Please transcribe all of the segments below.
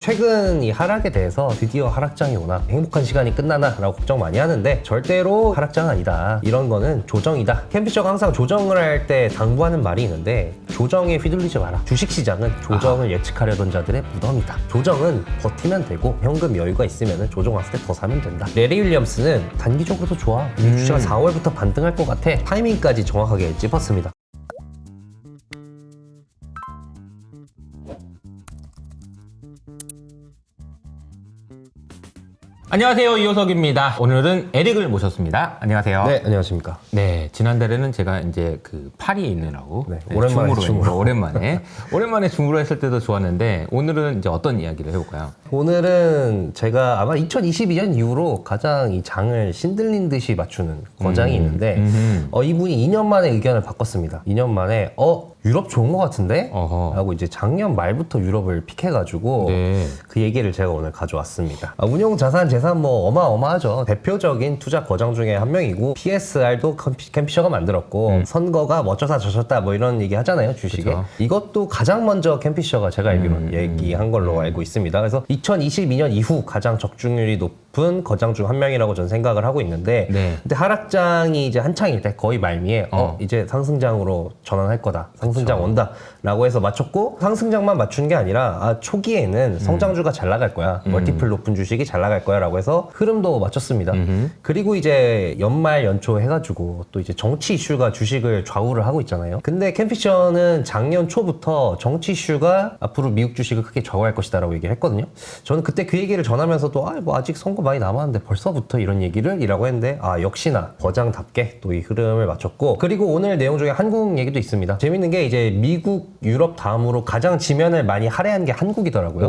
최근 이 하락에 대해서 드디어 하락장이 오나 행복한 시간이 끝나나 라고 걱정 많이 하는데 절대로 하락장은 아니다. 이런 거는 조정이다. 캠피셔가 항상 조정을 할 때 당부하는 말이 있는데 조정에 휘둘리지 마라. 주식시장은 조정을 예측하려던 자들의 무덤이다. 조정은 버티면 되고 현금 여유가 있으면 조정 왔을 때 더 사면 된다. 레리 윌리엄스는 단기적으로도 좋아. 이 주식가 4월부터 반등할 것 같아. 타이밍까지 정확하게 짚었습니다. 안녕하세요, 이호석입니다. 오늘은 에릭을 모셨습니다. 안녕하세요. 네, 안녕하십니까. 네, 지난달에는 제가 이제 그 파리에 있느라고 오랜만에 줌으로 오랜만에 줌으로 했을 때도 좋았는데 오늘은 이제 어떤 이야기를 해볼까요? 오늘은 제가 아마 2022년 이후로 가장 이 장을 신들린 듯이 맞추는 거장이 있는데 이분이 2년 만에 의견을 바꿨습니다. 2년 만에 유럽 좋은 것 같은데? 어허. 라고 이제 작년 말부터 유럽을 픽해가지고 네. 그 얘기를 제가 오늘 가져왔습니다. 운용 자산 재산 뭐 어마어마하죠. 대표적인 투자 거장 중에 한 명이고 PSR도 캠피셔가 만들었고 선거가 어쩌다 저쩌다 뭐 이런 얘기 하잖아요, 주식에. 그쵸. 이것도 가장 먼저 캠피셔가 제가 알기로는 얘기한 걸로 알고 있습니다. 그래서 2022년 이후 가장 적중률이 높은 거장 중 한 명이라고 저는 생각을 하고 있는데 네. 근데 하락장이 이제 한창일 때 거의 말미에 이제 상승장으로 전환할 거다. 상승장 온다 라고 해서 맞췄고 상승장만 맞춘 게 아니라 초기에는 성장주가 잘 나갈 거야. 멀티플 높은 주식이 잘 나갈 거야 라고 해서 흐름도 맞췄습니다. 그리고 이제 연말 연초 해가지고 또 이제 정치 이슈가 주식을 좌우를 하고 있잖아요. 근데 캠피셔는 작년 초부터 정치 이슈가 앞으로 미국 주식을 크게 좌우할 것이다 라고 얘기를 했거든요. 저는 그때 그 얘기를 전하면서도 뭐 아직 선거 많이 남았는데 벌써부터 이런 얘기를 이라고 했는데 역시나 거장답게 또 이 흐름을 맞췄고 그리고 오늘 내용 중에 한국 얘기도 있습니다. 재밌는 게 이제 미국, 유럽 다음으로 가장 지면을 많이 할애한 게 한국이더라고요.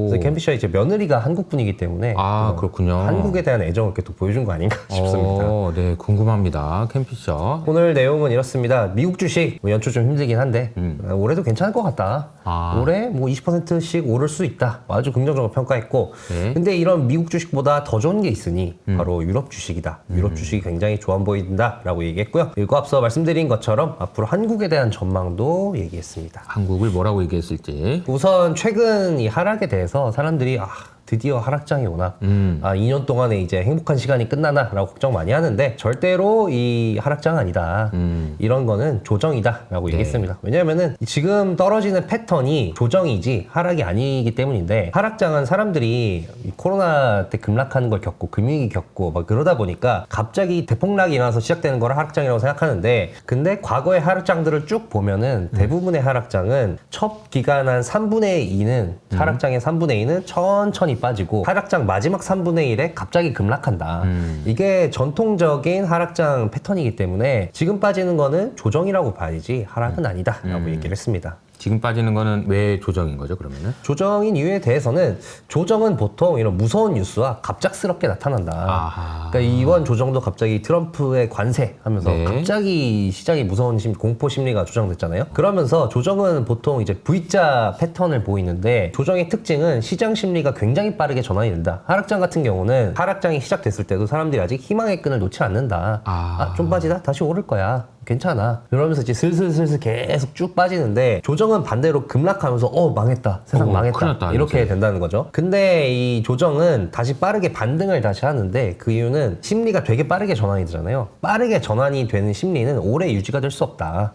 그래서 캠피셔 이제 며느리가 한국 분이기 때문에 그렇군요. 한국에 대한 애정을 이렇게 또 보여준 거 아닌가 싶습니다. 네, 궁금합니다. 캠피셔. 오늘 내용은 이렇습니다. 미국 주식 연초 좀 힘들긴 한데 올해도 괜찮을 것 같다. 올해 뭐 20%씩 오를 수 있다. 아주 긍정적으로 평가했고 네. 근데 이런 미국 주식보다 더 좋은 게 있으니 바로 유럽 주식이다. 유럽 주식이 굉장히 좋아 보인다 라고 얘기했고요. 그리고 앞서 말씀드린 것처럼 앞으로 한국에 대한 전망도 얘기했습니다. 한국을 뭐라고 얘기했을지. 우선 최근 이 하락에 대해서 사람들이 드디어 하락장이 오나 2년 동안에 이제 행복한 시간이 끝나나 라고 걱정 많이 하는데 절대로 이 하락장은 아니다. 이런 거는 조정이다 라고 얘기했습니다. 왜냐하면은 지금 떨어지는 패턴이 조정이지 하락이 아니기 때문인데 하락장은 사람들이 이 코로나 때 급락하는 걸 겪고 금융위기 겪고 막 그러다 보니까 갑자기 대폭락이 일어나서 시작되는 걸 하락장이라고 생각하는데 근데 과거의 하락장들을 쭉 보면은 대부분의 하락장은 첫 기간 한 3분의 2는 하락장의 3분의 2는 천천히 빠지고 하락장 마지막 3분의 1에 갑자기 급락한다. 이게 전통적인 하락장 패턴이기 때문에 지금 빠지는 거는 조정이라고 봐야지 하락은 아니다 라고 얘기를 했습니다. 지금 빠지는 거는 왜 조정인 거죠, 그러면은? 조정인 이유에 대해서는 조정은 보통 이런 무서운 뉴스와 갑작스럽게 나타난다. 그러니까 이번 조정도 갑자기 트럼프의 관세 하면서 갑자기 시장이 무서운 공포 심리가 조장됐잖아요. 그러면서 조정은 보통 이제 V자 패턴을 보이는데 조정의 특징은 시장 심리가 굉장히 빠르게 전환이 된다. 하락장 같은 경우는 하락장이 시작됐을 때도 사람들이 아직 희망의 끈을 놓지 않는다. 좀 빠지다 다시 오를 거야. 괜찮아. 그러면서 이제 슬슬 계속 쭉 빠지는데 조정은 반대로 급락하면서 망했다. 세상 망했다. 큰일 났다, 이렇게 이제. 된다는 거죠. 근데 이 조정은 다시 빠르게 반등을 다시 하는데 그 이유는 심리가 되게 빠르게 전환이 되잖아요. 빠르게 전환이 되는 심리는 오래 유지가 될 수 없다.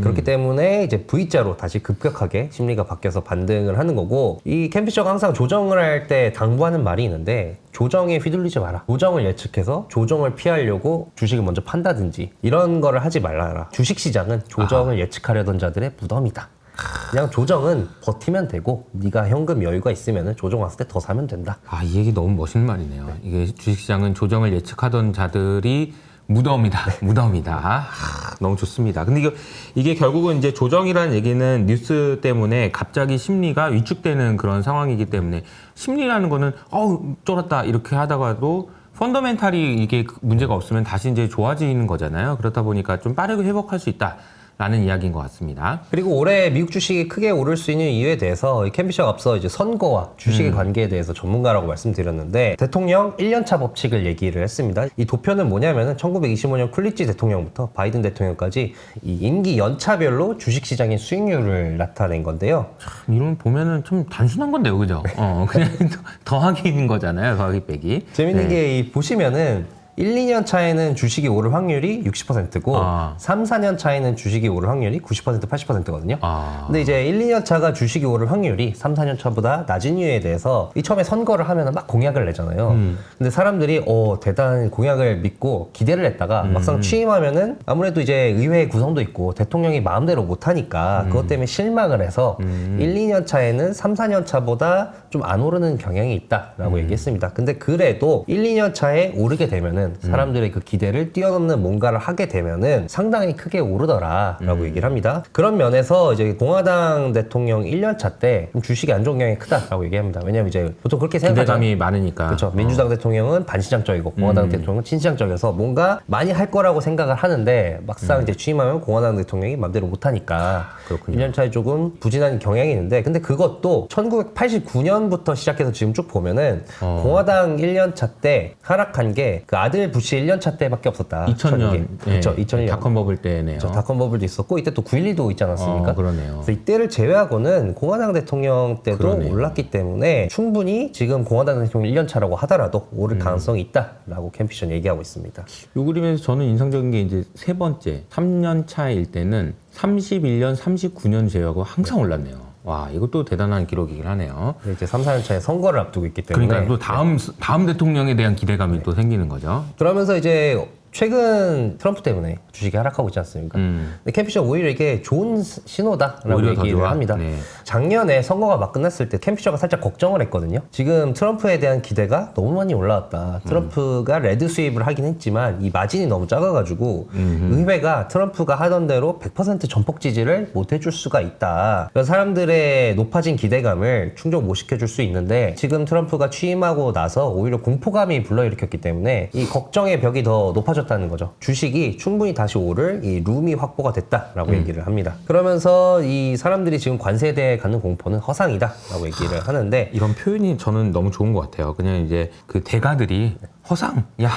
그렇기 때문에 이제 V자로 다시 급격하게 심리가 바뀌어서 반등을 하는 거고 이 캠피셔가 항상 조정을 할 때 당부하는 말이 있는데 조정에 휘둘리지 마라. 조정을 예측해서 조정을 피하려고 주식을 먼저 판다든지 이런 거를 하지 말라라. 주식시장은 조정을 예측하려던 자들의 무덤이다. 그냥 조정은 버티면 되고 네가 현금 여유가 있으면 조정 왔을 때 더 사면 된다. 이 얘기 너무 멋있는 말이네요. 이게 주식시장은 조정을 예측하던 자들이 무덤이다. 무덤이다. 너무 좋습니다. 근데 이게 결국은 이제 조정이라는 얘기는 뉴스 때문에 갑자기 심리가 위축되는 그런 상황이기 때문에 심리라는 거는 쫄았다 이렇게 하다가도 펀더멘탈이 이게 문제가 없으면 다시 이제 좋아지는 거잖아요. 그렇다 보니까 좀 빠르게 회복할 수 있다. 라는 이야기인 것 같습니다. 그리고 올해 미국 주식이 크게 오를 수 있는 이유에 대해서 캠피셔가 앞서 이제 선거와 주식의 관계에 대해서 전문가라고 말씀드렸는데 대통령 1년차 법칙을 얘기를 했습니다. 이 도표는 뭐냐면은 1925년 쿨리지 대통령부터 바이든 대통령까지 이 임기 연차별로 주식시장의 수익률을 나타낸 건데요. 이런 보면은 좀 단순한 건데요, 그죠? 그냥 더하기인 거잖아요, 더하기 빼기. 재밌는 게 이 보시면은 1, 2년 차에는 주식이 오를 확률이 60%고 3, 4년 차에는 주식이 오를 확률이 90%, 80%거든요. 근데 이제 1, 2년 차가 주식이 오를 확률이 3, 4년 차보다 낮은 이유에 대해서 이 처음에 선거를 하면 막 공약을 내잖아요. 근데 사람들이 대단한 공약을 믿고 기대를 했다가 막상 취임하면은 아무래도 이제 의회 구성도 있고 대통령이 마음대로 못하니까 그것 때문에 실망을 해서 1, 2년 차에는 3, 4년 차보다 좀 안 오르는 경향이 있다라고 얘기했습니다. 근데 그래도 1, 2년 차에 오르게 되면은 사람들의 그 기대를 뛰어넘는 뭔가를 하게 되면은 상당히 크게 오르더라라고 얘기를 합니다. 그런 면에서 이제 공화당 대통령 1년차 때 좀 주식이 안 좋은 경향이 크다라고 얘기합니다. 왜냐면 이제 보통 그렇게 생각하잖아요. 기대감이 많으니까. 그렇죠. 민주당 대통령은 반시장적이고 공화당 대통령은 친시장적이어서 뭔가 많이 할 거라고 생각을 하는데 막상 이제 취임하면 공화당 대통령이 맘대로 못하니까 1년 차에 조금 부진한 경향이 있는데 근데 그것도 1989년부터 시작해서 지금 쭉 보면은 공화당 1년차 때 하락한 게 그 아들 부시 1년차 때밖에 없었다. 2000년. 그렇죠. 2000년. 닷컴 버블 때네요. 그렇죠. 닷컴 버블도 있었고 이때 또 9.12도 있지 않았습니까? 그러네요. 그래서 이때를 제외하고는 공화당 대통령 때도 그러네요. 올랐기 때문에 충분히 지금 공화당 대통령 1년 차라고 하더라도 오를 가능성이 있다라고 캠피션 얘기하고 있습니다. 이 그림에서 저는 인상적인 게 이제 세 번째 3년 차일 때는 31년, 39년 제외하고 항상 올랐네요. 와, 이것도 대단한 기록이긴 하네요. 이제 3, 4년 차에 선거를 앞두고 있기 때문에 그러니까 또 다음 대통령에 대한 기대감이 또 생기는 거죠. 그러면서 이제 최근 트럼프 때문에 주식이 하락하고 있지 않습니까? 근데 캠피셔 오히려 이게 좋은 신호다라고 오히려 더 얘기를 좋아? 합니다. 네. 작년에 선거가 막 끝났을 때 캠피셔가 살짝 걱정을 했거든요. 지금 트럼프에 대한 기대가 너무 많이 올라왔다. 트럼프가 레드 수입을 하긴 했지만 이 마진이 너무 작아가지고 의회가 트럼프가 하던 대로 100% 전폭 지지를 못 해줄 수가 있다. 그래서 사람들의 높아진 기대감을 충족 못 시켜줄 수 있는데 지금 트럼프가 취임하고 나서 오히려 공포감이 불러일으켰기 때문에 이 걱정의 벽이 더 높아졌다는 거죠. 주식이 충분히 다시 오를 이 룸이 확보가 됐다라고 얘기를 합니다. 그러면서 이 사람들이 지금 관세에 대해 갖는 공포는 허상이다라고 얘기를 하는데 이런 표현이 저는 너무 좋은 것 같아요. 그냥 이제 그 대가들이 허상, 야,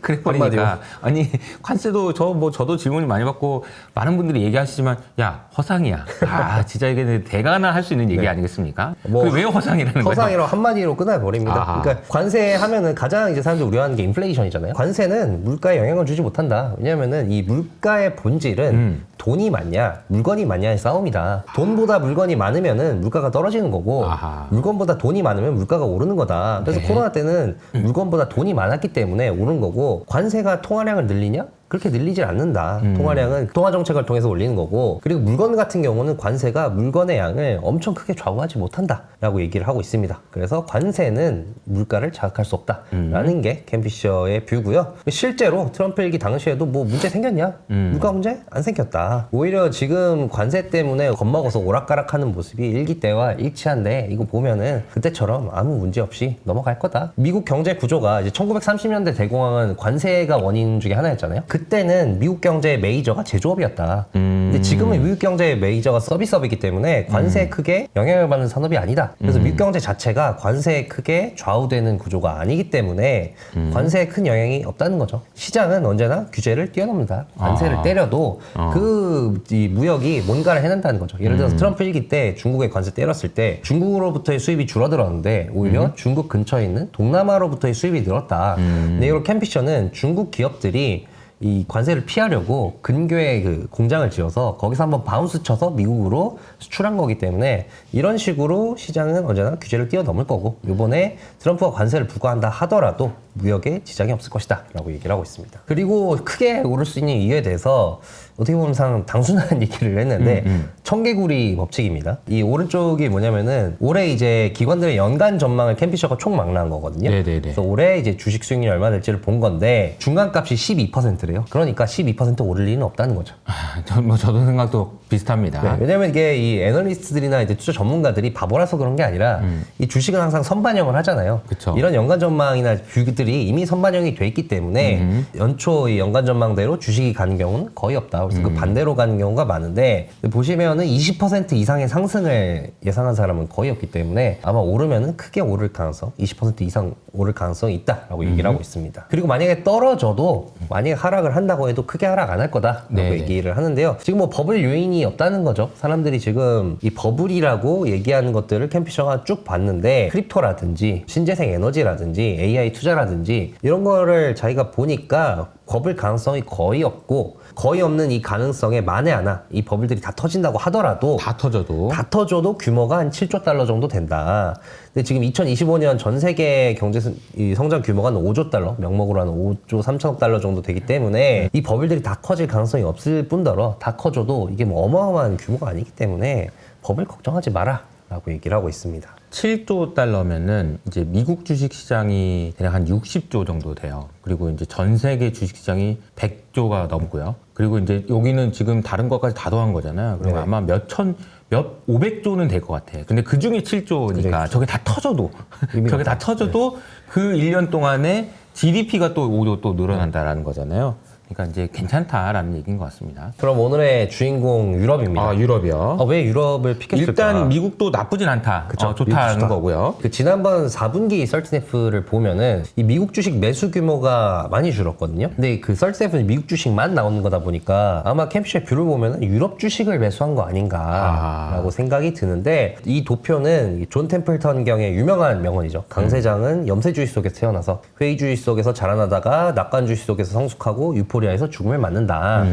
그래 버리니까 아니 관세도 저도 질문이 많이 받고 많은 분들이 얘기하시지만 야 허상이야. 아 진짜 이게 대가나 할 수 있는 얘기 아니겠습니까? 뭐 그게 왜 허상이라는 거예요? 허상이라고 한마디로 끝나버립니다. 아하. 그러니까 관세하면은 가장 이제 사람들이 우려하는 게 인플레이션이잖아요. 관세는 물가에 영향을 주지 못한다. 왜냐면은 이 물가의 본질은 돈이 많냐, 물건이 많냐의 싸움이다. 돈보다 물건이 많으면은 물가가 떨어지는 거고, 아하. 물건보다 돈이 많으면 물가가 오르는 거다. 그래서 네. 코로나 때는 물건보다 돈이 많았기 때문에 오른 거고, 관세가 통화량을 늘리냐? 그렇게 늘리질 않는다. 통화량은 통화 정책을 통해서 올리는 거고, 그리고 물건 같은 경우는 관세가 물건의 양을 엄청 크게 좌우하지 못한다라고 얘기를 하고 있습니다. 그래서 관세는 물가를 자극할 수 없다라는 게 캠피셔의 뷰고요. 실제로 트럼프 일기 당시에도 뭐 문제 생겼냐? 물가 문제 안 생겼다. 오히려 지금 관세 때문에 겁먹어서 오락가락하는 모습이 일기 때와 일치한데 이거 보면은 그때처럼 아무 문제 없이 넘어갈 거다. 미국 경제 구조가 이제 1930년대 대공황은 관세가 원인 중에 하나였잖아요. 그때는 미국 경제의 메이저가 제조업이었다. 근데 지금은 미국 경제의 메이저가 서비스업이기 때문에 관세에 크게 영향을 받는 산업이 아니다. 그래서 미국 경제 자체가 관세에 크게 좌우되는 구조가 아니기 때문에 관세에 큰 영향이 없다는 거죠. 시장은 언제나 규제를 뛰어넘는다. 관세를 때려도 이 무역이 뭔가를 해낸다는 거죠. 예를 들어서 트럼프 일기 때 중국에 관세 때렸을 때 중국으로부터의 수입이 줄어들었는데 오히려 중국 근처에 있는 동남아로부터의 수입이 늘었다. 근데 이걸 캠피셔는 중국 기업들이 이 관세를 피하려고 근교에 그 공장을 지어서 거기서 한번 바운스 쳐서 미국으로 수출한 거기 때문에 이런 식으로 시장은 언제나 규제를 뛰어넘을 거고 이번에 트럼프가 관세를 부과한다 하더라도 무역에 지장이 없을 것이다 라고 얘기를 하고 있습니다. 그리고 크게 오를 수 있는 이유에 대해서 어떻게 보면 상 단순한 얘기를 했는데 청개구리 법칙입니다. 이 오른쪽이 뭐냐면은 올해 이제 기관들의 연간 전망을 캠피셔가 총 망라한 거거든요. 네네네. 그래서 올해 이제 주식 수익률이 얼마 될지를 본 건데 중간값이 12%래요. 그러니까 12% 오를 리는 없다는 거죠. 저도 생각도 비슷합니다. 네, 왜냐면 이게 이 애널리스트들이나 이제 투자 전문가들이 바보라서 그런 게 아니라 이 주식은 항상 선반영을 하잖아요. 그쵸. 이런 연간 전망이나 뷰들이 주식들이 이미 선반영이 돼 있기 때문에 연초 이 연간 전망대로 주식이 가는 경우는 거의 없다. 그래서 그 반대로 가는 경우가 많은데 보시면은 20% 이상의 상승을 예상한 사람은 거의 없기 때문에 아마 오르면은 크게 오를 가능성, 20% 이상 오를 가능성이 있다라고 얘기를 하고 있습니다. 그리고 만약에 떨어져도 만약에 하락을 한다고 해도 크게 하락 안 할 거다라고 네. 얘기를 하는데요. 지금 뭐 버블 요인이 없다는 거죠. 사람들이 지금 이 버블이라고 얘기하는 것들을 캠피셔가 쭉 봤는데 크립토라든지 신재생 에너지라든지 AI 투자라든지 이런 거를 자기가 보니까 버블 가능성이 거의 없고 거의 없는 이 가능성에 만에 하나 이 버블들이 다 터진다고 하더라도 다 터져도 규모가 한 7조 달러 정도 된다. 근데 지금 2025년 전 세계 경제 이 성장 규모가 한 5조 달러, 명목으로 한 5조 3천억 달러 정도 되기 때문에 이 버블들이 다 커질 가능성이 없을 뿐더러 다 커져도 이게 뭐 어마어마한 규모가 아니기 때문에 버블 걱정하지 마라 라고 얘기를 하고 있습니다. 7조 달러면은 이제 미국 주식 시장이 대략 한 60조 정도 돼요. 그리고 이제 전 세계 주식 시장이 100조가 넘고요. 그리고 이제 여기는 지금 다른 것까지 다 더한 거잖아요. 그리고 네. 아마 몇 500조는 될 것 같아. 근데 그 중에 7조니까 그래. 저게 다 터져도 저게 다 터져도 그 1년 동안에 GDP가 또 5조 또 늘어난다라는 거잖아요. 그러니까 이제 괜찮다라는 얘기인 것 같습니다. 그럼 오늘의 주인공 유럽입니다. 아, 유럽이요? 왜 유럽을 픽했을까? 일단 미국도 나쁘진 않다. 그쵸, 좋다는 미국 거고요. 그 지난번 4분기 썰트네프를 보면은 이 미국 주식 매수 규모가 많이 줄었거든요. 근데 그 썰트네프는 미국 주식만 나오는 거다 보니까 아마 캠피셔의 뷰를 보면은 유럽 주식을 매수한 거 아닌가라고 생각이 드는데 이 도표는 존 템플턴 경의 유명한 명언이죠. 강세장은 염세주의 속에서 태어나서 회의주의 속에서 자라나다가 낙관주의 속에서 성숙하고 유포리아에서 죽음을 맞는다.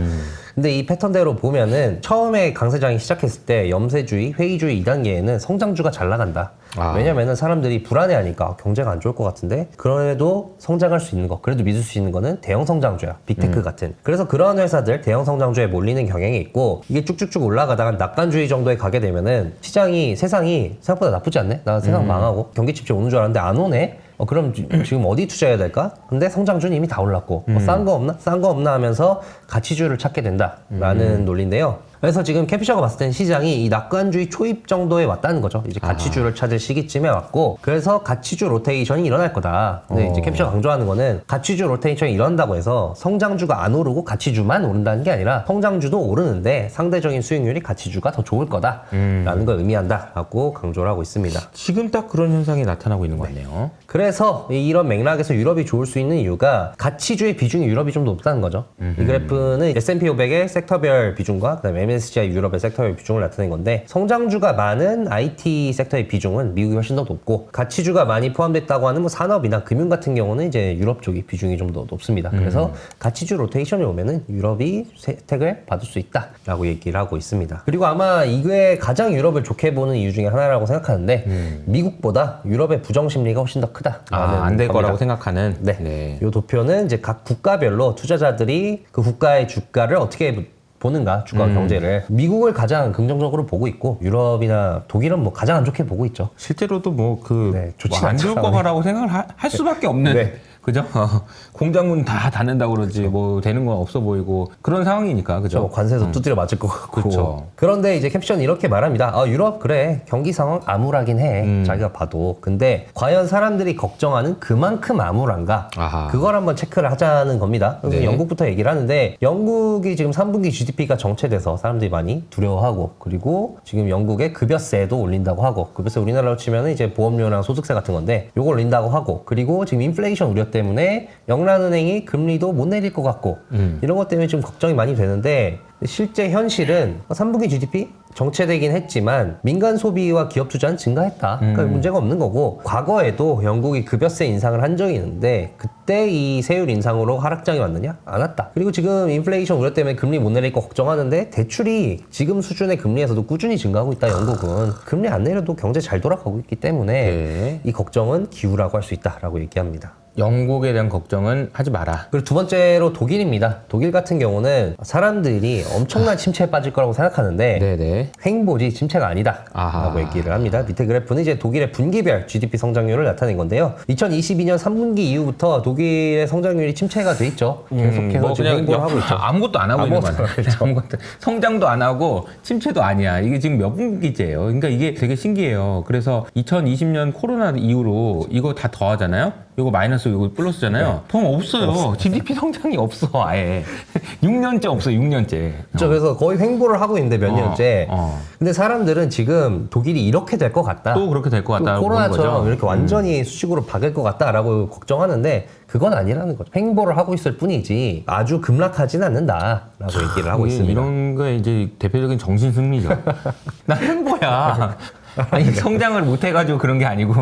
근데 이 패턴대로 보면은 처음에 강세장이 시작했을 때 염세주의, 회의주의 2단계에는 성장주가 잘 나간다. 왜냐면은 사람들이 불안해하니까 경제가 안 좋을 것 같은데 그래도 성장할 수 있는 거, 그래도 믿을 수 있는 거는 대형 성장주야. 빅테크 같은. 그래서 그런 회사들 대형 성장주에 몰리는 경향이 있고 이게 쭉쭉쭉 올라가다가 낙관주의 정도에 가게 되면은 세상이 생각보다 나쁘지 않네? 나 세상 망하고 경기 침체 오는 줄 알았는데 안 오네? 그럼 지금 어디 투자해야 될까? 근데 성장주는 이미 다 올랐고 싼 거 없나? 싼 거 없나 하면서 가치주를 찾게 된다라는 논리인데요. 그래서 지금 캠피셔가 봤을 땐 시장이 이 낙관주의 초입 정도에 왔다는 거죠. 이제 가치주를 찾을 시기쯤에 왔고 그래서 가치주 로테이션이 일어날 거다. 근데 이제 캠피셔가 강조하는 거는 가치주 로테이션이 일어난다고 해서 성장주가 안 오르고 가치주만 오른다는 게 아니라 성장주도 오르는데 상대적인 수익률이 가치주가 더 좋을 거다라는 걸 의미한다라고 강조를 하고 있습니다. 지금 딱 그런 현상이 나타나고 있는 것 같네요. 그래서 이런 맥락에서 유럽이 좋을 수 있는 이유가 가치주의 비중이 유럽이 좀 높다는 거죠. 이 그래프는 S&P 500의 섹터별 비중과 그다음에 MSCI 유럽의 섹터별 비중을 나타낸 건데 성장주가 많은 IT 섹터의 비중은 미국이 훨씬 더 높고 가치주가 많이 포함됐다고 하는 뭐 산업이나 금융 같은 경우는 이제 유럽 쪽이 비중이 좀 더 높습니다. 그래서 가치주 로테이션이 오면은 유럽이 혜택을 받을 수 있다라고 얘기를 하고 있습니다. 그리고 아마 이게 가장 유럽을 좋게 보는 이유 중에 하나라고 생각하는데 미국보다 유럽의 부정 심리가 훨씬 더 크다. 안 될 거라고 생각하는. 네. 이 도표는 이제 각 국가별로 투자자들이 그 국가의 주가를 어떻게 보는가, 주가 경제를. 미국을 가장 긍정적으로 보고 있고, 유럽이나 독일은 뭐 가장 안 좋게 보고 있죠. 실제로도 좋진 안 좋을 않죠. 거라고 생각을 할 수밖에 없는. 네. 그죠? 공장문 다 닫는다고 그러지 뭐 되는 건 없어 보이고 그런 상황이니까. 그죠? 관세에서 두드려 맞을 것 같고. 그쵸. 그런데 이제 캡션이 이렇게 말합니다. 유럽 그래. 경기 상황 암울하긴 해. 자기가 봐도. 근데 과연 사람들이 걱정하는 그만큼 암울한가? 아하. 그걸 한번 체크를 하자는 겁니다. 그래서 네. 영국부터 얘기를 하는데 영국이 지금 3분기 GDP가 정체돼서 사람들이 많이 두려워하고 그리고 지금 영국의 급여세도 올린다고 하고 급여세 우리나라로 치면 이제 보험료랑 소득세 같은 건데 요거 올린다고 하고 그리고 지금 인플레이션 우려 때문에 영란은행이 금리도 못 내릴 것 같고 이런 것 때문에 좀 걱정이 많이 되는데 실제 현실은 3분기 GDP 정체되긴 했지만 민간 소비와 기업 투자는 증가했다. 그러니까 문제가 없는 거고 과거에도 영국이 급여세 인상을 한 적이 있는데 그때 이 세율 인상으로 하락장이 왔느냐? 안 왔다. 그리고 지금 인플레이션 우려 때문에 금리 못 내릴 거 걱정하는데 대출이 지금 수준의 금리에서도 꾸준히 증가하고 있다. 영국은 금리 안 내려도 경제 잘 돌아가고 있기 때문에 네. 이 걱정은 기우라고 할 수 있다라고 얘기합니다. 영국에 대한 걱정은 하지 마라. 그리고 두 번째로 독일입니다. 독일 같은 경우는 사람들이 엄청난 침체에 빠질 거라고 생각하는데 네네. 횡보지 침체가 아니다 아하. 라고 얘기를 합니다. 밑에 그래프는 이제 독일의 분기별 GDP 성장률을 나타낸 건데요. 2022년 3분기 이후부터 독일의 성장률이 침체가 돼 있죠. 계속해서 지금 횡보를 하고 있죠. 아무것도 안 하고 있는 거야. 아무것도 성장도 안 하고 침체도 아니야. 이게 지금 몇 분기째예요. 그러니까 이게 되게 신기해요. 그래서 2020년 코로나 이후로 이거 다 더하잖아요. 이거 마이너스, 이거 플러스잖아요. 돈 없어요. GDP 성장이 없어, 아예. 6년째 없어, 6년째. 그렇죠. 그래서 거의 횡보를 하고 있는데 몇 년째. 근데 사람들은 지금 독일이 이렇게 될 것 같다. 또 그렇게 될 것 같다고 보는 코로나처럼 거죠. 이렇게 완전히 수직으로 박을 것 같다라고 걱정하는데 그건 아니라는 거죠. 횡보를 하고 있을 뿐이지 아주 급락하진 않는다라고 얘기를 하고 있습니다. 이런 게 이제 대표적인 정신 승리죠. 나 횡보야. 아니 성장을 못 해가지고 그런 게 아니고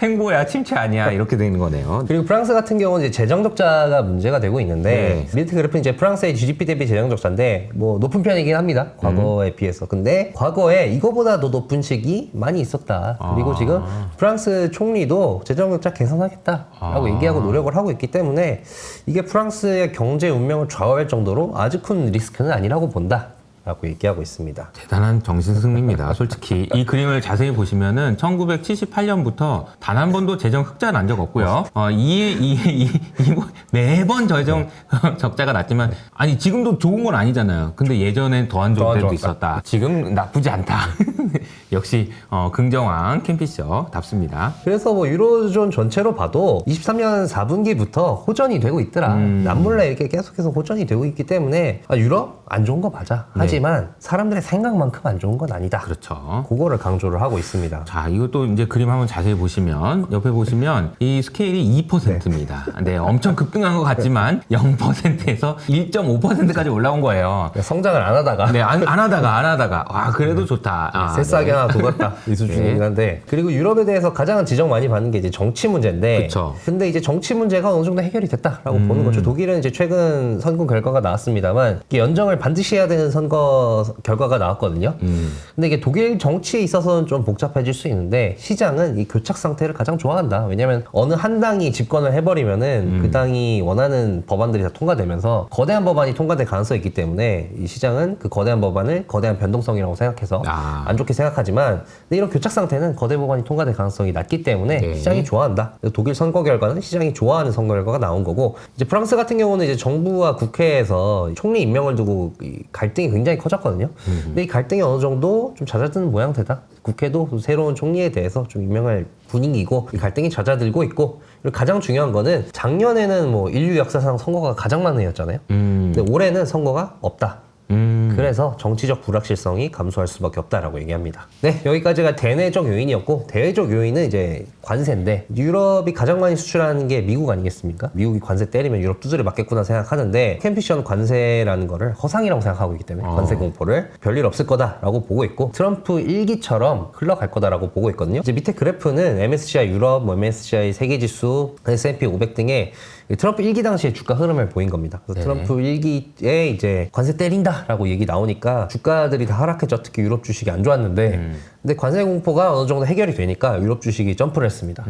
횡보야, 침체 아니야, 이렇게 되는 거네요. 그리고 프랑스 같은 경우는 이제 재정 적자가 문제가 되고 있는데 밀트 그래프는 이제 프랑스의 GDP 대비 재정 적자인데 뭐 높은 편이긴 합니다. 과거에 비해서. 근데 과거에 이거보다 더 높은 시기 많이 있었다. 그리고 지금 프랑스 총리도 재정 적자 개선하겠다라고 얘기하고 노력을 하고 있기 때문에 이게 프랑스의 경제 운명을 좌우할 정도로 아주 큰 리스크는 아니라고 본다. 라고 얘기하고 있습니다. 대단한 정신승리입니다. 솔직히 이 그림을 자세히 보시면은 1978년부터 단 한 번도 재정 흑자 난 적 없고요. 매번 재정 적자가 났지만 아니 지금도 좋은 건 아니잖아요. 근데 예전엔 더 안 좋을 때도 있었다. 지금 나쁘지 않다. 역시 긍정왕 캠피셔답습니다. 그래서 뭐 유로존 전체로 봐도 23년 4분기부터 호전이 되고 있더라. 남몰래 이렇게 계속해서 호전이 되고 있기 때문에 유럽 안 좋은 거 맞아. 하지만 사람들의 생각만큼 안 좋은 건 아니다. 그렇죠. 그거를 강조를 하고 있습니다. 자, 이것도 이제 그림 한번 자세히 보시면 옆에 보시면 이 스케일이 2%입니다. 네, 엄청 급등한 것 같지만 0%에서 1.5%까지 올라온 거예요. 성장을 안 하다가 네, 안 하다가 와, 그래도 좋다. 새싹이 하나 녹았다 이 수준이긴 한데 그리고 유럽에 대해서 가장 지적 많이 받는 게 이제 정치 문제인데 그쵸. 근데 이제 정치 문제가 어느 정도 해결이 됐다라고 보는 거죠. 독일은 이제 최근 선거 결과가 나왔습니다만 이게 연정을 반드시 해야 되는 선거 결과가 나왔거든요. 근데 이게 독일 정치에 있어서는 좀 복잡해질 수 있는데 시장은 이 교착 상태를 가장 좋아한다. 왜냐면 어느 한 당이 집권을 해버리면은 그 당이 원하는 법안들이 다 통과되면서 거대한 법안이 통과될 가능성이 있기 때문에 이 시장은 그 거대한 법안을 거대한 변동성이라고 생각해서 안 좋게 생각하지만 근데 이런 교착 상태는 거대 법안이 통과될 가능성이 낮기 때문에 시장이 좋아한다. 독일 선거 결과는 시장이 좋아하는 선거 결과가 나온 거고 이제 프랑스 같은 경우는 이제 정부와 국회에서 총리 임명을 두고 이 갈등이 굉장히 커졌거든요. 근데 이 갈등이 어느 정도 좀 잦아드는 모양새다. 국회도 새로운 총리에 대해서 좀 임명할 분위기고 이 갈등이 잦아들고 있고 그리고 가장 중요한 거는 작년에는 뭐 인류 역사상 선거가 가장 많은 해였잖아요. 근데 올해는 선거가 없다. 그래서 정치적 불확실성이 감소할 수밖에 없다라고 얘기합니다. 네, 여기까지가 대내적 요인이었고 대외적 요인은 이제 관세인데 유럽이 가장 많이 수출하는 게 미국 아니겠습니까? 미국이 관세 때리면 유럽 두드려 맞겠구나 생각하는데 캠피션 관세라는 거를 허상이라고 생각하고 있기 때문에 관세 공포를 별일 없을 거다라고 보고 있고 트럼프 1기처럼 흘러갈 거다라고 보고 있거든요. 이제 밑에 그래프는 MSCI 유럽, MSCI 세계지수, S&P 500 등의 트럼프 1기 당시의 주가 흐름을 보인 겁니다. 그래서 트럼프 1기에 이제 관세 때린다라고 얘기 나오니까 주가들이 다 하락했죠. 특히 유럽 주식이 안 좋았는데 근데 관세 공포가 어느 정도 해결이 되니까 유럽 주식이 점프를 했습니다.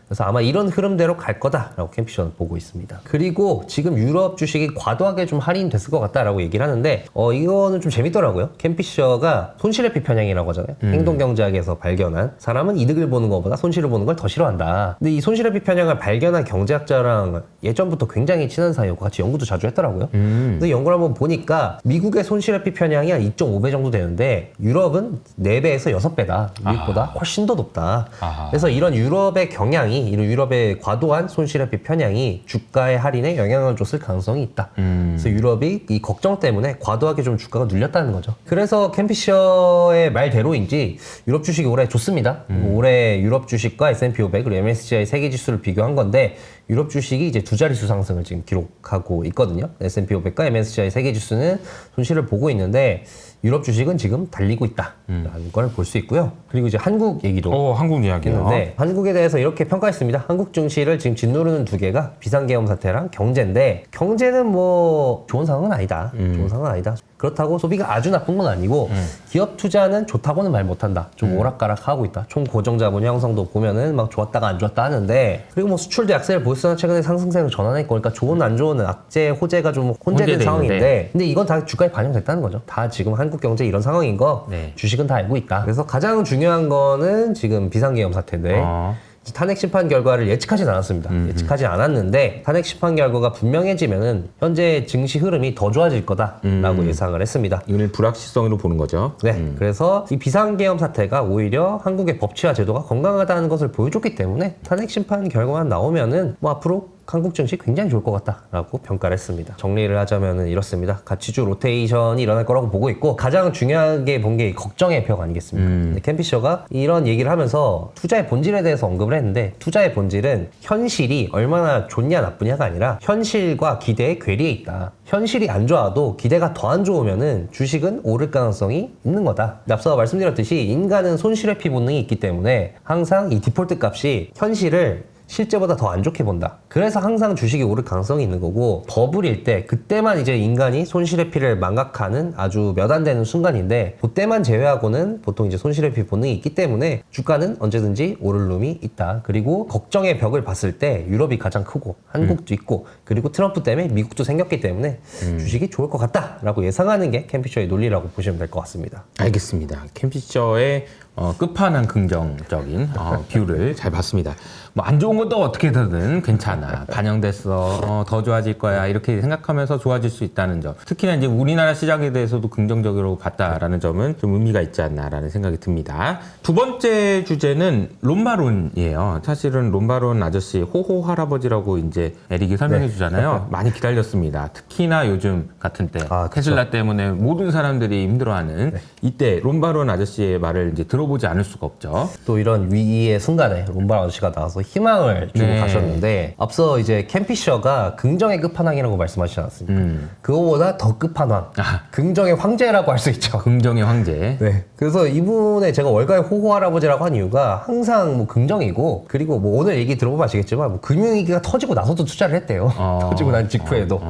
그래서 아마 이런 흐름대로 갈 거다라고 캠피션은 보고 있습니다. 그리고 지금 유럽 주식이 과도하게 좀 할인됐을 것 같다라고 얘기를 하는데 이거는 좀 재밌더라고요. 캠피셔가 손실회피 편향이라고 하잖아요. 행동경제학에서 발견한 사람은 이득을 보는 것보다 손실을 보는 걸 더 싫어한다. 근데 이 손실회피 편향을 발견한 경제학자랑 예전부터 굉장히 친한 사이였고 같이 연구도 자주 했더라고요. 근데 연구를 한번 보니까 미국의 손실회피 편향이 한 2.5배 정도 되는데 유럽은 4배에서 6배다. 미국보다 훨씬 더 높다. 그래서 이런 유럽의 경향이 이런 유럽의 과도한 손실회피 편향이 주가의 할인에 영향을 줬을 가능성이 있다. 그래서 유럽이 이 걱정 때문에 과도하게 좀 주가가 눌렸다는 거죠. 그래서 캠피셔의 말대로인지 유럽 주식이 올해 좋습니다. 올해 유럽 주식과 S&P 500 그리고 MSCI 세계지수를 비교한 건데 유럽 주식이 이제 두 자릿수 상승을 지금 기록하고 있거든요. S&P 500과 MSCI 세계지수는 손실을 보고 있는데 유럽 주식은 지금 달리고 있다라는 걸 볼 수 있고요. 그리고 이제 한국 얘기도 한국 이야기요. 했는데 한국에 대해서 이렇게 평가했습니다. 한국 증시를 지금 짓누르는 두 개가 비상계엄 사태랑 경제인데 경제는 뭐 좋은 상황은 아니다. 좋은 상황은 아니다. 그렇다고 소비가 아주 나쁜 건 아니고 기업 투자는 좋다고는 말 못한다. 좀 오락가락하고 있다. 총 고정자본 형성도 보면은 막 좋았다가 안 좋았다 하는데 그리고 뭐 수출도 약세를 보였으나 최근에 상승세로 전환했고 그러니까 좋은 안 좋은 악재 호재가 좀 혼재된 상황인데 근데 이건 다 주가에 반영됐다는 거죠. 다 지금 한국 경제 이런 상황인 거 주식은 다 알고 있다. 그래서 가장 중요한 거는 지금 비상계엄 사태인데 탄핵 심판 결과를 예측하진 않았습니다. 예측하지 않았는데 탄핵 심판 결과가 분명해지면은 현재 증시 흐름이 더 좋아질 거다라고 예상을 했습니다. 이걸 불확실성으로 보는 거죠. 네, 그래서 이 비상계엄 사태가 오히려 한국의 법치와 제도가 건강하다는 것을 보여줬기 때문에 탄핵 심판 결과만 나오면은 뭐 앞으로 한국 증시 굉장히 좋을 것 같다라고 평가를 했습니다. 정리를 하자면은 이렇습니다. 가치주 로테이션이 일어날 거라고 보고 있고 가장 중요하게 본 게 걱정의 벽 아니겠습니까? 캠피셔가 이런 얘기를 하면서 투자의 본질에 대해서 언급을 했는데 투자의 본질은 현실이 얼마나 좋냐 나쁘냐가 아니라 현실과 기대의 괴리에 있다. 현실이 안 좋아도 기대가 더 안 좋으면은 주식은 오를 가능성이 있는 거다. 앞서 말씀드렸듯이 인간은 손실회피 본능이 있기 때문에 항상 이 디폴트 값이 현실을 실제보다 더 안 좋게 본다. 그래서 항상 주식이 오를 가능성이 있는 거고 버블일 때 그때만 이제 인간이 손실회피를 망각하는 아주 몇 안 되는 순간인데 그때만 제외하고는 보통 이제 손실회피 본능이 있기 때문에 주가는 언제든지 오를 룸이 있다. 그리고 걱정의 벽을 봤을 때 유럽이 가장 크고 한국도 있고 그리고 트럼프 때문에 미국도 생겼기 때문에 주식이 좋을 것 같다라고 예상하는 게 캠피셔의 논리라고 보시면 될 것 같습니다. 알겠습니다. 캠피셔의 끝판왕 긍정적인 뷰를 잘 봤습니다. 뭐 안 좋은 것도 어떻게든 괜찮아. 반영됐어. 더 좋아질 거야. 이렇게 생각하면서 좋아질 수 있다는 점. 특히나 이제 우리나라 시장에 대해서도 긍정적으로 봤다라는 점은 좀 의미가 있지 않나라는 생각이 듭니다. 두 번째 주제는 롬바론이에요. 사실은 롬바론 아저씨 호호 할아버지라고 이제 에릭이 설명해 주잖아요. 많이 기다렸습니다. 특히나 요즘 같은 때 테슬라 때문에 모든 사람들이 힘들어하는 이때 롬바론 아저씨의 말을 이제 들어보지 않을 수가 없죠. 또 이런 위기의 순간에 롬바론 아저씨가 나와서 희망을 주고 가셨는데 앞서 이제 캠피셔가 긍정의 끝판왕이라고 말씀하시지 않았습니까? 그거보다 더 끝판왕, 긍정의 황제라고 할 수 있죠. 긍정의 황제. 네. 그래서 이분의 제가 월가의 호호 할아버지라고 한 이유가 항상 뭐 긍정이고 그리고 뭐 오늘 얘기 들어보면 아시겠지만 뭐 금융위기가 터지고 나서도 투자를 했대요. 터지고 난 직후에도.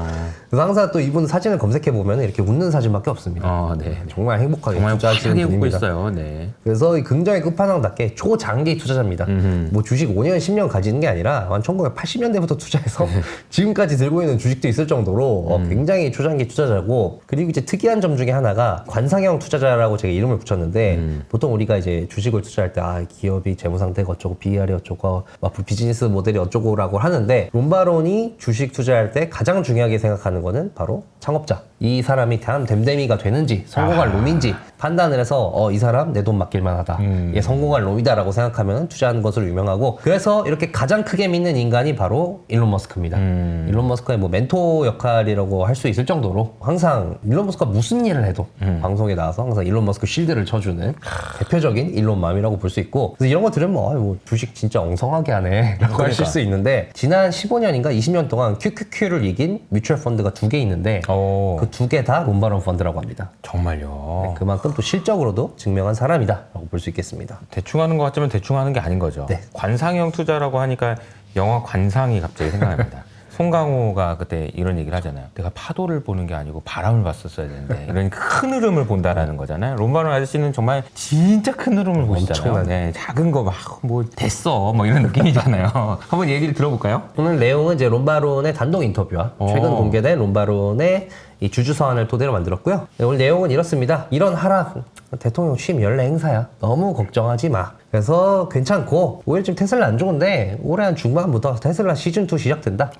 그래서 항상 또 이분 사진을 검색해 보면 이렇게 웃는 사진밖에 없습니다. 네. 정말 행복하게 정말 투자하시는 웃고 분입니다. 있어요. 네. 그래서 이 긍정의 끝판왕답게 초장기 투자자입니다. 뭐 주식 5년, 10년 가지는 게 아니라 한 1980년대부터 투자해서 지금까지 들고 있는 주식도 있을 정도로 굉장히 초장기 투자자고 그리고 이제 특이한 점 중에 하나가 관상형 투자자라고 제가 이름을 붙였는데 보통 우리가 이제 주식을 투자할 때 기업이 재무 상태가 어쩌고 BR이 어쩌고 앞으로 비즈니스 모델이 어쩌고라고 하는데 롬바론이 주식 투자할 때 가장 중요하게 생각하는 거는 바로 창업자. 이 사람이 다음 댐댐이가 되는지 성공할 놈인지 판단을 해서 이 사람 내 돈 맡길만 하다. 얘 성공할 놈이다라고 생각하면 투자하는 것으로 유명하고 그래서 이렇게 가장 크게 믿는 인간이 바로 일론 머스크입니다. 일론 머스크의 뭐 멘토 역할이라고 할 수 있을 정도로 항상 일론 머스크가 무슨 일을 해도 방송에 나와서 항상 일론 머스크 쉴드를 쳐주는 대표적인 일론맘이라고 볼 수 있고 그래서 이런 거 들으면 뭐 주식 진짜 엉성하게 하네 라고 하실 수 있는데 지난 15년인가 20년 동안 QQQ를 이긴 뮤추얼 펀드가 2개 있는데 그 2개 다 롬바론 펀드라고 합니다. 정말요. 네, 그만큼 또 실적으로도 증명한 사람이다라고 볼 수 있겠습니다. 대충 하는 것 같지만 대충 하는 게 아닌 거죠. 네. 관상형 투자라고 하니까 영화 관상이 갑자기 생각납니다. 송강호가 그때 이런 얘기를 하잖아요. 내가 파도를 보는 게 아니고 바람을 봤었어야 되는데 이런 큰 흐름을 본다라는 거잖아요. 롬바론 아저씨는 정말 진짜 큰 흐름을 보시잖아요. 네, 작은 거 막 뭐 됐어 뭐 이런 느낌이잖아요. 한번 얘기를 들어볼까요? 오늘 내용은 이제 롬바론의 단독 인터뷰와 최근 공개된 롬바론의 이 주주 서한을 토대로 만들었고요. 네, 오늘 내용은 이렇습니다. 이런 하락 대통령 취임 연례 행사야. 너무 걱정하지 마. 그래서 괜찮고 오히려 지금 테슬라 안 좋은데 올해 한 중반부터 테슬라 시즌2 시작된다.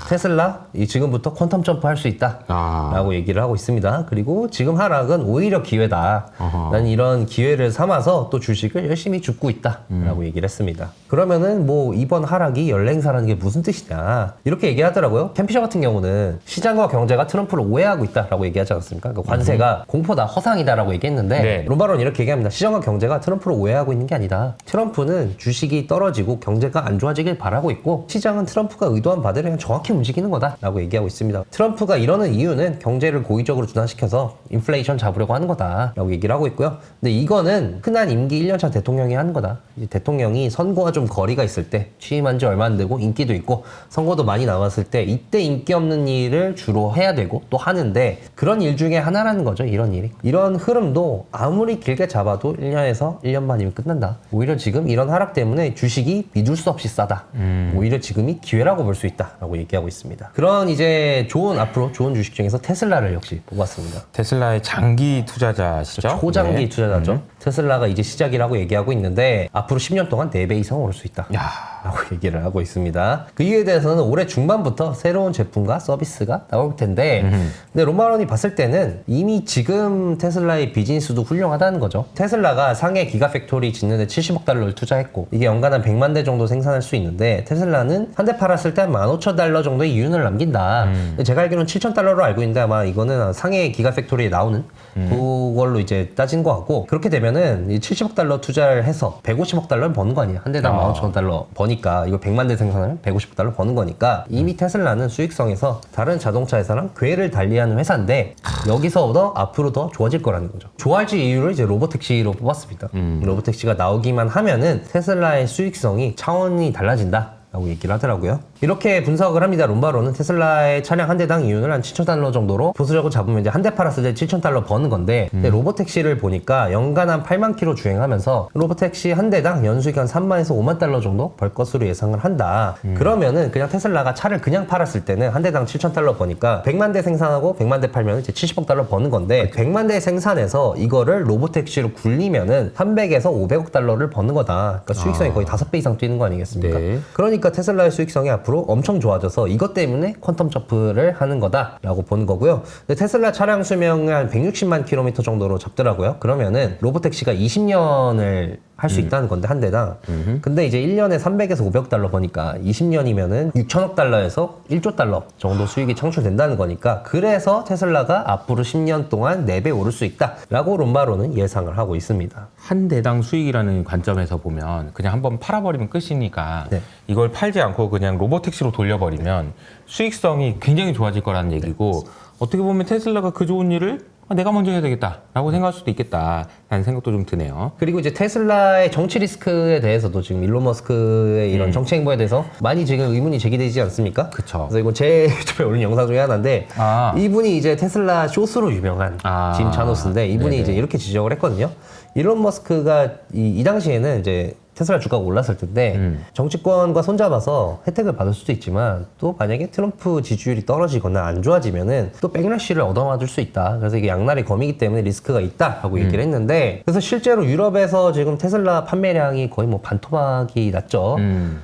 테슬라 지금부터 퀀텀 점프 할 수 있다 라고 얘기를 하고 있습니다. 그리고 지금 하락은 오히려 기회다. 난 이런 기회를 삼아서 또 주식을 열심히 줍고 있다 라고 얘기를 했습니다. 그러면은 뭐 이번 하락이 연례 행사라는 게 무슨 뜻이냐 이렇게 얘기하더라고요. 캠피셔 같은 경우는 시장과 경제가 트럼프를 오해하고 있다라고 얘기하지 않았습니까? 그 관세가 공포다 허상이다라고 얘기했는데 롬바론 이렇게 얘기합니다. 시장과 경제가 트럼프를 오해하고 있는 게 아니다. 트럼프는 주식이 떨어지고 경제가 안 좋아지길 바라고 있고 시장은 트럼프가 의도한 바대로 그냥 정확히 움직이는 거다라고 얘기하고 있습니다. 트럼프가 이러는 이유는 경제를 고의적으로 둔화시켜서 인플레이션 잡으려고 하는 거다라고 얘기를 하고 있고요. 근데 이거는 흔한 임기 1년차 대통령이 하는 거다. 이제 대통령이 선거와 좀 거리가 있을 때 취임한 지 얼마 안 되고 인기도 있고 선거도 많이 나왔을 때 이때 인기 없는 일을 주로 해야 되고 또 하는데 그런 일 중에 하나라는 거죠. 이런 일이. 이런 흐름도 아무리 길게 잡아도 1년에서 1년 반이면 끝난다. 오히려 지금 이런 하락 때문에 주식이 믿을 수 없이 싸다. 오히려 지금이 기회라고 볼 수 있다라고 얘기하고 있습니다. 그런 이제 앞으로 좋은 주식 중에서 테슬라를 역시 뽑았습니다. 테슬라의 장기 투자자시죠? 초장기 네. 투자자죠. 테슬라가 이제 시작이라고 얘기하고 있는데 앞으로 10년 동안 4배 이상 오를 수 있다. 야. 라고 얘기를 하고 있습니다. 그 이유에 대해서는 올해 중반부터 새로운 제품과 서비스가 나올 텐데 근데 롬바론이 봤을 때는 이미 지금 테슬라의 비즈니스도 훌륭하다는 거죠. 테슬라가 상해 기가팩토리 짓는데 70억 달러를 투자했고 이게 연간 한 100만 대 정도 생산할 수 있는데 테슬라는 한 대 팔았을 때 한 15,000달러 정도의 이윤을 남긴다. 근데 제가 알기로는 7,000달러로 알고 있는데 아마 이거는 상해 기가팩토리에 나오는 그걸로 이제 따진 거 같고 그렇게 되면은 이 70억 달러 투자를 해서 150억 달러를 버는 거 아니야. 한 대당 15,000달러 버니까 이거 100만 대 생산을 150억 달러 버는 거니까 이미 테슬라는 수익성에서 다른 자동차 회사랑 궤를 달리하는 회사인데 여기서부터 앞으로 더 좋아질 거라는 거죠. 좋아질 이유를 이제 로보택시로 뽑았습니다. 로보택시가 나오기만 하면은 테슬라의 수익성이 차원이 달라진다. 라고 얘기를 하더라고요. 이렇게 분석을 합니다. 롬바로는 테슬라의 차량 한 대당 이윤을 한 7,000달러 정도로 보수적으로 잡으면 이제 한 대 팔았을 때 7,000달러 버는 건데 근데 로보택시를 보니까 연간 한 8만 킬로 주행하면서 로보택시 한 대당 연수익 한 3만에서 5만 달러 정도 벌 것으로 예상을 한다. 그러면은 그냥 테슬라가 차를 그냥 팔았을 때는 한 대당 7,000달러 버니까 100만 대 생산하고 100만 대 팔면 이제 70억 달러 버는 건데 100만 대 생산해서 이거를 로보택시로 굴리면은 300에서 500억 달러를 버는 거다. 그러니까 수익성이 거의 5배 이상 뛰는 거 아니겠습니까? 네. 그러니까 테슬라의 수익성이 앞으로 엄청 좋아져서 이것 때문에 퀀텀 점프를 하는 거다라고 보는 거고요. 근데 테슬라 차량 수명을 한 160만 킬로미터 정도로 잡더라고요. 그러면은 로보택시가 20년을 할 수 있다는 건데 한 대당. 근데 이제 1년에 300에서 500억 달러 버니까 20년이면은 6천억 달러에서 1조 달러 정도 수익이 창출된다는 거니까 그래서 테슬라가 앞으로 10년 동안 4배 오를 수 있다라고 롬바로는 예상을 하고 있습니다. 한 대당 수익이라는 관점에서 보면 그냥 한번 팔아버리면 끝이니까 네. 이걸 팔지 않고 그냥 로보택시로 돌려버리면 수익성이 굉장히 좋아질 거라는 얘기고 어떻게 보면 테슬라가 그 좋은 일을 내가 먼저 해야 되겠다라고 생각할 수도 있겠다라는 생각도 좀 드네요. 그리고 이제 테슬라의 정치 리스크에 대해서도 지금 일론 머스크의 이런 정치 행보에 대해서 많이 지금 의문이 제기되지 않습니까? 그쵸. 그래서 이거 제 유튜브에 올린 영상 중에 하나인데 이분이 이제 테슬라 쇼스로 유명한 짐 차노스인데 이분이 네네. 이제 이렇게 지적을 했거든요. 일론 머스크가 이 당시에는 이제 테슬라 주가가 올랐을 텐데 정치권과 손잡아서 혜택을 받을 수도 있지만 또 만약에 트럼프 지지율이 떨어지거나 안 좋아지면은 또 백러쉬를 얻어맞을 수 있다. 그래서 이게 양날의 검이기 때문에 리스크가 있다라고 얘기를 했는데 그래서 실제로 유럽에서 지금 테슬라 판매량이 거의 뭐 반토막이 났죠.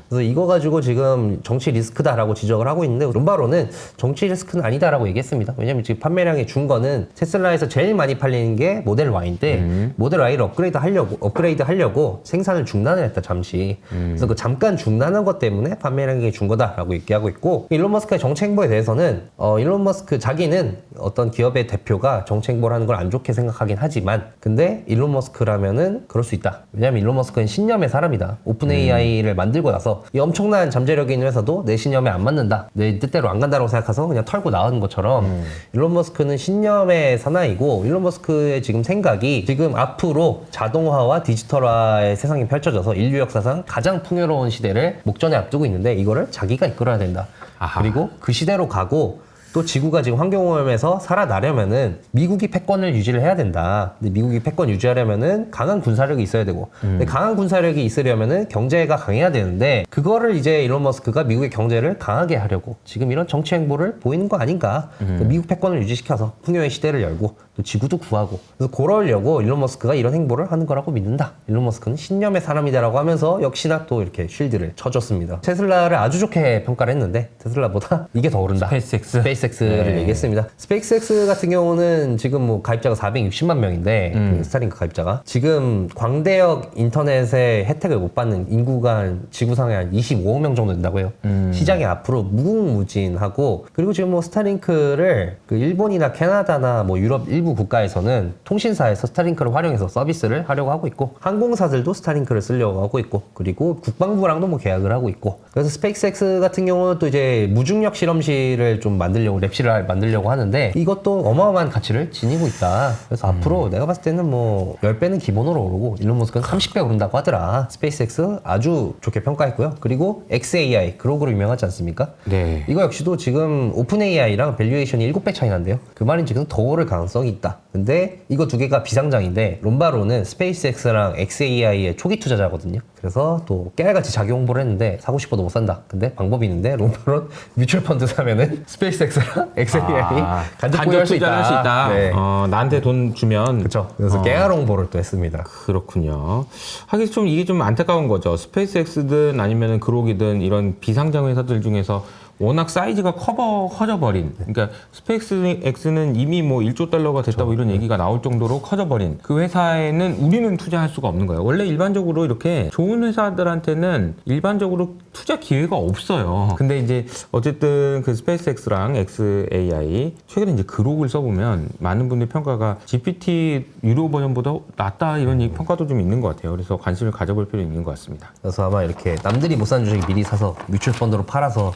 그래서 이거 가지고 지금 정치 리스크다라고 지적을 하고 있는데 롬바로는 정치 리스크는 아니다라고 얘기했습니다. 왜냐면 지금 판매량이 준 거는 테슬라에서 제일 많이 팔리는 게 모델 Y인데 모델 Y를 업그레이드 하려고 생산을 중단을 했다 잠시. 그래서 그 잠깐 중단한 것 때문에 판매량이 준 거다라고 얘기하고 있고 일론 머스크의 정치 행보에 대해서는 일론 머스크 자기는 어떤 기업의 대표가 정치 행보를 하는 걸 안 좋게 생각하긴 하지만 근데 일론 머스크라면은 그럴 수 있다. 왜냐면 일론 머스크는 신념의 사람이다. 오픈 AI를 만들고 나서 이 엄청난 잠재력이 있는 회사도 내 신념에 안 맞는다. 내 뜻대로 안 간다고 생각해서 그냥 털고 나오는 것처럼 일론 머스크는 신념의 사나이고 일론 머스크의 지금 생각이 지금 앞으로 자동화와 디지털화의 세상이 펼쳐져서 인류 역사상 가장 풍요로운 시대를 목전에 앞두고 있는데 이거를 자기가 이끌어야 된다. 아하. 그리고 그 시대로 가고 또 지구가 지금 환경오염에서 살아나려면은 미국이 패권을 유지를 해야 된다. 근데 미국이 패권 유지하려면은 강한 군사력이 있어야 되고, 근데 강한 군사력이 있으려면은 경제가 강해야 되는데 그거를 이제 일론 머스크가 미국의 경제를 강하게 하려고 지금 이런 정치 행보를 보이는 거 아닌가? 그러니까 미국 패권을 유지시켜서 풍요의 시대를 열고 또 지구도 구하고 그래서 그러려고 일론 머스크가 이런 행보를 하는 거라고 믿는다. 일론 머스크는 신념의 사람이다라고 하면서 역시나 또 이렇게 쉴드를 쳐줬습니다. 테슬라를 아주 좋게 평가를 했는데 테슬라보다 이게 더 오른다. 스페이스X를 네. 얘기했습니다. 스페이스X 같은 경우는 지금 뭐 가입자가 460만 명인데 그 스타링크 가입자가 지금 광대역 인터넷의 혜택을 못 받는 인구가 한 지구상에 한 25억 명 정도 된다고 해요. 시장이 앞으로 무궁무진하고 그리고 지금 뭐 스타링크를 그 일본이나 캐나다나 뭐 유럽 일부 국가에서는 통신사에서 스타링크를 활용해서 서비스를 하려고 하고 있고 항공사들도 스타링크를 쓰려고 하고 있고 그리고 국방부랑도 뭐 계약을 하고 있고 그래서 스페이스X 같은 경우는 또 이제 무중력 실험실을 좀 만들려고 랩실을 만들려고 하는데 이것도 어마어마한 가치를 지니고 있다. 그래서 앞으로 내가 봤을 때는 뭐 10배는 기본으로 오르고 일론 머스크는 30배 오른다고 하더라. 스페이스X 아주 좋게 평가했고요. 그리고 XAI 그로그로 유명하지 않습니까? 네. 이거 역시도 지금 오픈 AI랑 밸류에이션이 7배 차이 난대요. 그 말인 즉슨 더 오를 가능성이 있다. 근데 이거 두 개가 비상장인데 롬바로는 스페이스X랑 XAI의 초기 투자자거든요. 그래서 또 깨알같이 자기 홍보를 했는데 사고 싶어도 못 산다. 근데 방법이 있는데 롬바론 뮤추얼 펀드 사면은 스페이스X랑 XAI 간접 보유할 수 투자할 수 있다. 네. 나한테 돈 주면. 그렇죠. 그래서 깨알 홍보를 또 했습니다. 그렇군요. 하긴 좀 이게 좀 안타까운 거죠. 스페이스X든 아니면 그록이든 이런 비상장 회사들 중에서 워낙 사이즈가 커져버린. 그러니까 스페이스X는 이미 뭐 1조 달러가 됐다고 이런 얘기가 나올 정도로 커져버린 그 회사에는 우리는 투자할 수가 없는 거예요. 원래 일반적으로 이렇게 좋은 회사들한테는 일반적으로 투자 기회가 없어요. 근데 이제 어쨌든 그 스페이스X랑 XAI 최근에 이제 그록을 써보면 많은 분들 평가가 GPT 유료 버전보다 낫다 이런 평가도 좀 있는 것 같아요. 그래서 관심을 가져볼 필요 있는 것 같습니다. 그래서 아마 이렇게 남들이 못 사는 주식 미리 사서 뮤추얼 펀드로 팔아서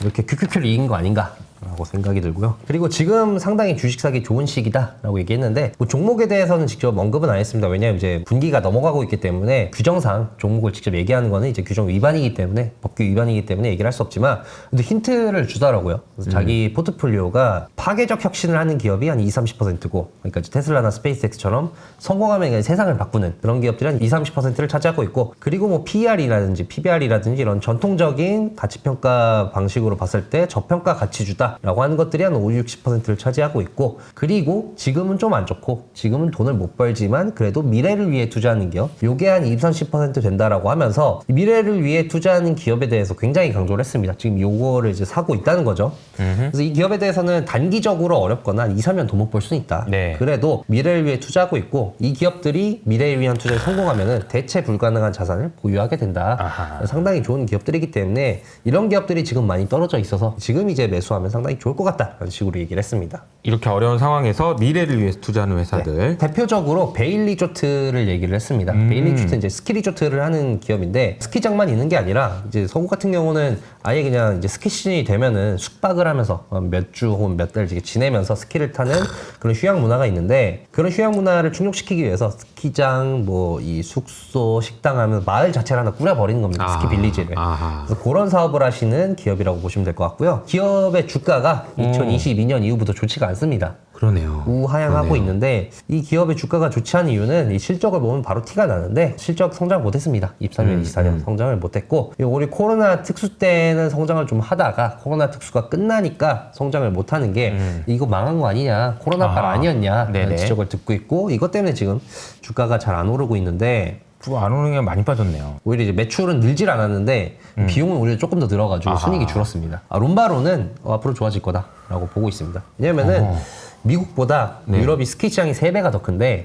이렇게 큐큐큐를 이긴 거 아닌가 라고 생각이 들고요. 그리고 지금 상당히 주식 사기 좋은 시기다라고 얘기했는데 뭐 종목에 대해서는 직접 언급은 안 했습니다. 왜냐하면 이제 분기가 넘어가고 있기 때문에 규정상 종목을 직접 얘기하는 거는 이제 규정 위반이기 때문에 법규 위반이기 때문에 얘기를 할 수 없지만 근데 힌트를 주더라고요. 그래서 자기 포트폴리오가 파괴적 혁신을 하는 기업이 한 20-30%고 그러니까 이제 테슬라나 스페이스X처럼 성공하면 그냥 세상을 바꾸는 그런 기업들이 한 20-30%를 차지하고 있고 그리고 뭐 PER이라든지 PBR이라든지 이런 전통적인 가치평가 방식으로 봤을 때 저평가 가치주다 라고 하는 것들이 한 50-60%를 차지하고 있고 그리고 지금은 좀 안 좋고 지금은 돈을 못 벌지만 그래도 미래를 위해 투자하는 기업 요게 한 20-30% 된다라고 하면서 미래를 위해 투자하는 기업에 대해서 굉장히 강조를 했습니다. 지금 요거를 이제 사고 있다는 거죠. 그래서 이 기업에 대해서는 단기적으로 어렵거나 한 2-3년 돈 못 벌 수는 있다. 네. 그래도 미래를 위해 투자하고 있고 이 기업들이 미래를 위한 투자에 성공하면은 대체 불가능한 자산을 보유하게 된다. 상당히 좋은 기업들이기 때문에 이런 기업들이 지금 많이 떨어져 있어서 지금 이제 매수하면 상당히 좋을 것 같다라는 식으로 얘기를 했습니다. 이렇게 어려운 상황에서 미래를 위해서 투자하는 회사들. 네. 대표적으로 베일리조트를 얘기를 했습니다. 베일리조트 이제 스키 리조트를 하는 기업인데 스키장만 있는 게 아니라 이제 서구 같은 경우는 아예 그냥 이제 스키 시즌이 되면은 숙박을 하면서 몇 주 혹은 몇 달 지내면서 스키를 타는 그런 휴양 문화가 있는데 그런 휴양 문화를 충족시키기 위해서 스키장 뭐 이 숙소 식당 하면 마을 자체를 하나 꾸려버리는 겁니다. 스키 빌리지를. 그래서 그런 사업을 하시는 기업이라고 보시면 될 것 같고요. 기업의 주가가 2022년 이후부터 좋지가 않습니다. 그러네요. 우하향하고 있는데 이 기업의 주가가 좋지 않은 이유는 이 실적을 보면 바로 티가 나는데 실적 성장 못했습니다. 23년, 24년 성장을 못했고 우리 코로나 특수 때는 성장을 좀 하다가 코로나 특수가 끝나니까 성장을 못하는 게 이거 망한 거 아니냐 코로나빨 아니었냐 라는 지적을 듣고 있고 이것 때문에 지금 주가가 잘 안 오르고 있는데 안 오는 게 많이 빠졌네요. 오히려 이제 매출은 늘질 않았는데 비용은 오히려 조금 더 늘어가지고 순이익이 줄었습니다. 롬바론은 앞으로 좋아질 거다라고 보고 있습니다. 왜냐면은 미국보다 유럽이 스키 시장이 3배가 더 큰데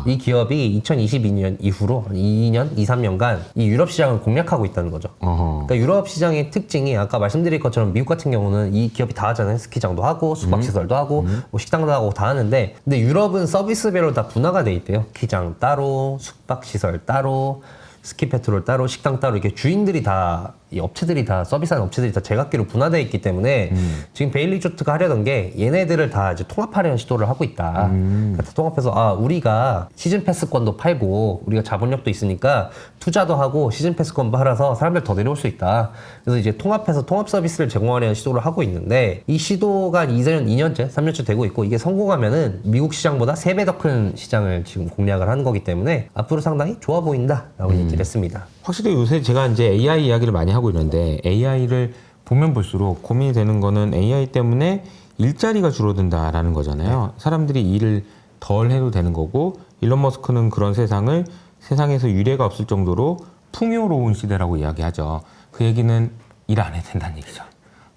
이 기업이 2022년 이후로 2년, 2-3년간 이 유럽 시장을 공략하고 있다는 거죠. 그러니까 유럽 시장의 특징이 아까 말씀드린 것처럼 미국 같은 경우는 이 기업이 다 하잖아요. 스키장도 하고 숙박시설도 하고 뭐 식당도 하고 다 하는데 근데 유럽은 서비스별로 다 분화가 돼 있대요. 스키장 따로, 숙박시설 따로 스키 페트롤 따로, 식당 따로 이렇게 주인들이 다 이 업체들이 다 서비스하는 업체들이 다 제각기로 분화되어 있기 때문에 지금 베일리조트가 하려던 게 얘네들을 다 이제 통합하려는 시도를 하고 있다. 그러니까 통합해서 우리가 시즌 패스권도 팔고 우리가 자본력도 있으니까 투자도 하고 시즌 패스권 팔아서 사람들 더 내려올 수 있다. 그래서 이제 통합해서 통합 서비스를 제공하려는 시도를 하고 있는데 이 시도가 2년째, 3년째 되고 있고 이게 성공하면은 미국 시장보다 3배 더 큰 시장을 지금 공략을 하는 거기 때문에 앞으로 상당히 좋아 보인다라고 얘기를 했습니다. 확실히 요새 제가 이제 AI 이야기를 많이 하고 있는데 AI를 보면 볼수록 고민이 되는 거는 AI 때문에 일자리가 줄어든다라는 거잖아요. 사람들이 일을 덜 해도 되는 거고 일론 머스크는 그런 세상에서 유례가 없을 정도로 풍요로운 시대라고 이야기하죠. 그 얘기는 일 안 해도 된다는 얘기죠.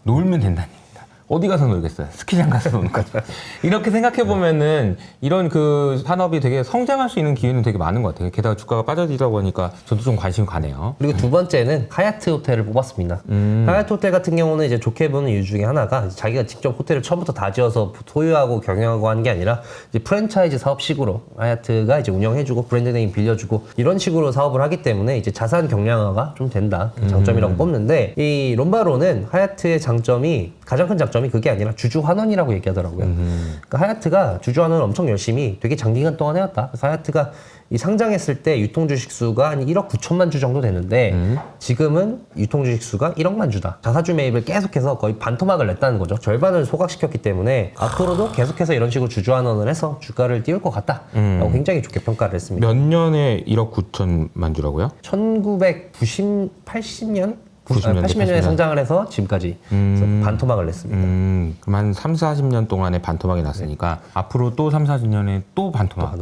놀면 된다는 얘기입니다. 어디 가서 놀겠어요? 스키장 가서 노는 거죠. 이렇게 생각해보면은 이런 그 산업이 되게 성장할 수 있는 기회는 되게 많은 것 같아요. 게다가 주가가 빠져지다 보니까 저도 좀 관심이 가네요. 그리고 두 번째는 하얏트 호텔을 뽑았습니다. 하얏트 호텔 같은 경우는 이제 좋게 보는 이유 중에 하나가 자기가 직접 호텔을 처음부터 다 지어서 소유하고 경영하고 하는 게 아니라 이제 프랜차이즈 사업식으로 하얏트가 이제 운영해주고 브랜드 네임 빌려주고 이런 식으로 사업을 하기 때문에 이제 자산 경량화가 좀 된다. 장점이라고 뽑는데 이 롬바론은 하얏트의 장점이 가장 큰 장점이 그게 아니라 주주 환원이라고 얘기하더라고요. 그러니까 하얏트가 주주 환원을 엄청 열심히 되게 장기간 동안 해왔다. 그래서 하얏트가 이 상장했을 때 유통 주식 수가 한 1억 9천만 주 정도 되는데 지금은 유통 주식 수가 1억만 주다. 자사주 매입을 계속해서 거의 반토막을 냈다는 거죠. 절반을 소각시켰기 때문에 앞으로도 계속해서 이런 식으로 주주 환원을 해서 주가를 띄울 것 같다라고 굉장히 좋게 평가를 했습니다. 몇 년에 1억 9천만 주라고요? 1980, 80년? 90년대, 80몇 년에 성장을 해서 지금까지 그래서 반토막을 냈습니다. 그럼 한 3, 40년 동안에 반토막이 났으니까 앞으로 또 3, 40년에 또 반토막.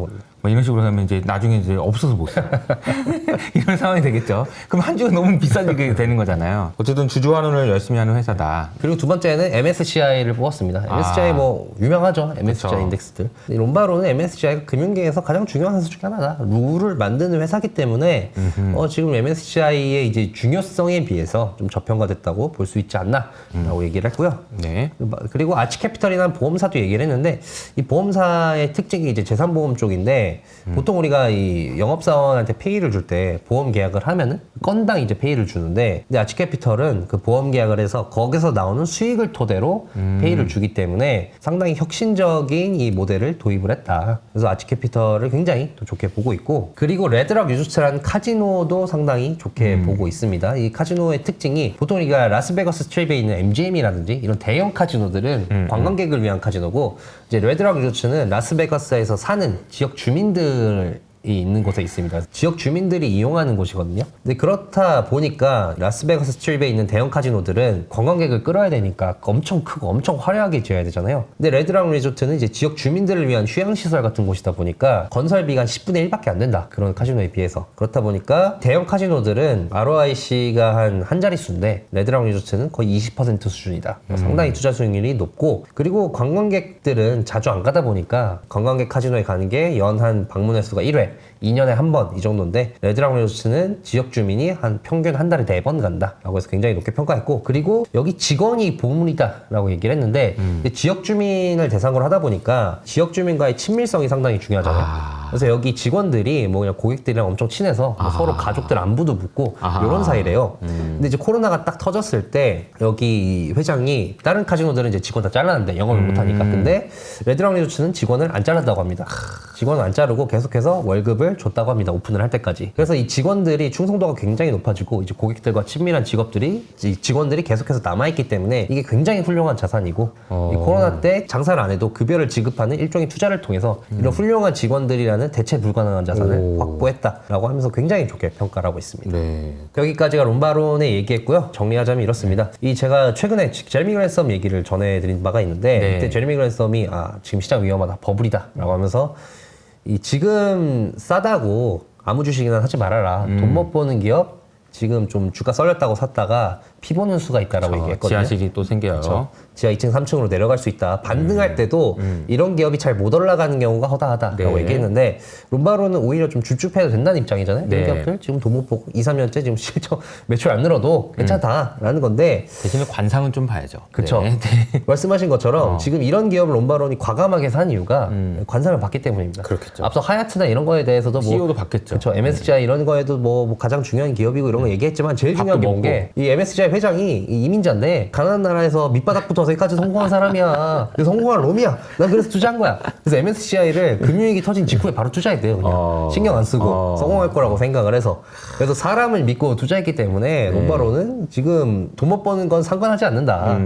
뭐 이런 식으로 하면 이제 나중에 이제 없어서 못 사. 이런 상황이 되겠죠. 그럼 한 주가 너무 비싸지게 되는 거잖아요. 어쨌든 주주환원을 열심히 하는 회사다. 그리고 두 번째는 MSCI를 뽑았습니다. MSCI 뭐 유명하죠. MSCI 그쵸. 인덱스들. 이 롬바로는 MSCI가 금융계에서 가장 중요한 회사 중에 하나다. 룰을 만드는 회사기 때문에 지금 MSCI의 이제 중요성에 비해서 좀 저평가됐다고 볼 수 있지 않나라고 얘기를 했고요. 네. 그리고 아치캐피털이라는 보험사도 얘기를 했는데 이 보험사의 특징이 이제 재산보험 쪽인데 보통 우리가 이 영업사원한테 페이를 줄 때 보험 계약을 하면은 건당 이제 페이를 주는데 근데 아치캐피털은 그 보험 계약을 해서 거기서 나오는 수익을 토대로 페이를 주기 때문에 상당히 혁신적인 이 모델을 도입을 했다. 그래서 아치캐피털을 굉장히 또 좋게 보고 있고 그리고 레드락 리조트라는 카지노도 상당히 좋게 보고 있습니다. 이 카지노의 특징이 보통 우리가 라스베가스 스트립에 있는 MGM이라든지 이런 대형 카지노들은 관광객을 위한 카지노고 이제 레드락 리조트는 라스베가스에서 사는 지역 주민들이 있는 곳에 있습니다. 지역 주민들이 이용하는 곳이거든요. 근데 그렇다 보니까 라스베가스 스트립에 있는 대형 카지노들은 관광객을 끌어야 되니까 엄청 크고 엄청 화려하게 지어야 되잖아요. 근데 레드락 리조트는 이제 지역 주민들을 위한 휴양시설 같은 곳이다 보니까 건설비가 한 10분의 1밖에 안 된다. 그런 카지노에 비해서. 그렇다 보니까 대형 카지노들은 ROIC가 한 자릿수인데 레드락 리조트는 거의 20% 수준이다. 상당히 투자 수익률이 높고 그리고 관광객들은 자주 안 가다 보니까 관광객 카지노에 가는 게 연 한 방문 횟수가 1회 2년에 한 번 이 정도인데 레드락 리조트는 지역 주민이 한 평균 한 달에 4번 간다 라고 해서 굉장히 높게 평가했고 그리고 여기 직원이 보물이다 라고 얘기를 했는데 지역 주민을 대상으로 하다 보니까 지역 주민과의 친밀성이 상당히 중요하잖아요. 그래서 여기 직원들이 뭐 그냥 고객들이랑 엄청 친해서 뭐 서로 가족들 안부도 묻고 이런 사이래요. 근데 이제 코로나가 딱 터졌을 때 여기 회장이 다른 카지노들은 이제 직원 다 잘랐는데 영업을 못하니까 근데 레드락 리조트는 직원을 안 잘랐다고 합니다. 직원을 안 자르고 계속해서 월급을 줬다고 합니다. 오픈을 할 때까지. 그래서 이 직원들이 충성도가 굉장히 높아지고 이제 고객들과 친밀한 직원들이 계속해서 남아있기 때문에 이게 굉장히 훌륭한 자산이고 이 코로나 때 장사를 안 해도 급여를 지급하는 일종의 투자를 통해서 이런 훌륭한 직원들이라는 대체 불가능한 자산을 확보했다라고 하면서 굉장히 좋게 평가를 하고 있습니다. 네. 여기까지가 롬바론의 얘기했고요. 정리하자면 이렇습니다. 이 제가 최근에 제레미 그랜섬 얘기를 전해드린 바가 있는데 네. 그때 제레미 그랜섬이 지금 시장 위험하다, 버블이다 라고 하면서 이 지금 싸다고 아무 주식이나 하지 말아라. 돈 못 버는 기업 지금 좀 주가 썰렸다고 샀다가 피 보는 수가 있다라고 얘기했거든요. 지하실이 또 생겨요. 그렇죠. 지하 2층, 3층으로 내려갈 수 있다. 반등할 때도 이런 기업이 잘 못 올라가는 경우가 허다하다라고 네. 얘기했는데 롬바로는 오히려 좀 주춤해도 된다는 입장이잖아요. 네. 이런 기업들 지금 돈 못 보고 2, 3년째 지금 실적 매출 안 늘어도 괜찮다라는 건데 대신에 관상은 좀 봐야죠. 그렇죠. 네. 말씀하신 것처럼 지금 이런 기업을 롬바론이 과감하게 산 이유가 관상을 받기 때문입니다. 그렇겠죠. 앞서 하얏트나 이런 거에 대해서도 뭐 CEO도 받겠죠. 그렇죠. MSCI 이런 거에도 뭐 가장 중요한 기업이고 이런 거 얘기했지만 제일 중요한 게 밥도 뭔 게 이 MSCI 회장이 이 이민자인데 가난한 나라에서 밑바닥부터 여기까지 성공한 사람이야. 그래서 성공한 놈이야. 난 그래서 투자한 거야. 그래서 MSCI를 금융위기 터진 직후에 바로 투자했대요. 그냥 신경 안 쓰고 성공할 거라고 생각을 해서 그래서 사람을 믿고 투자했기 때문에 롬바론은 지금 돈 못 버는 건 상관하지 않는다.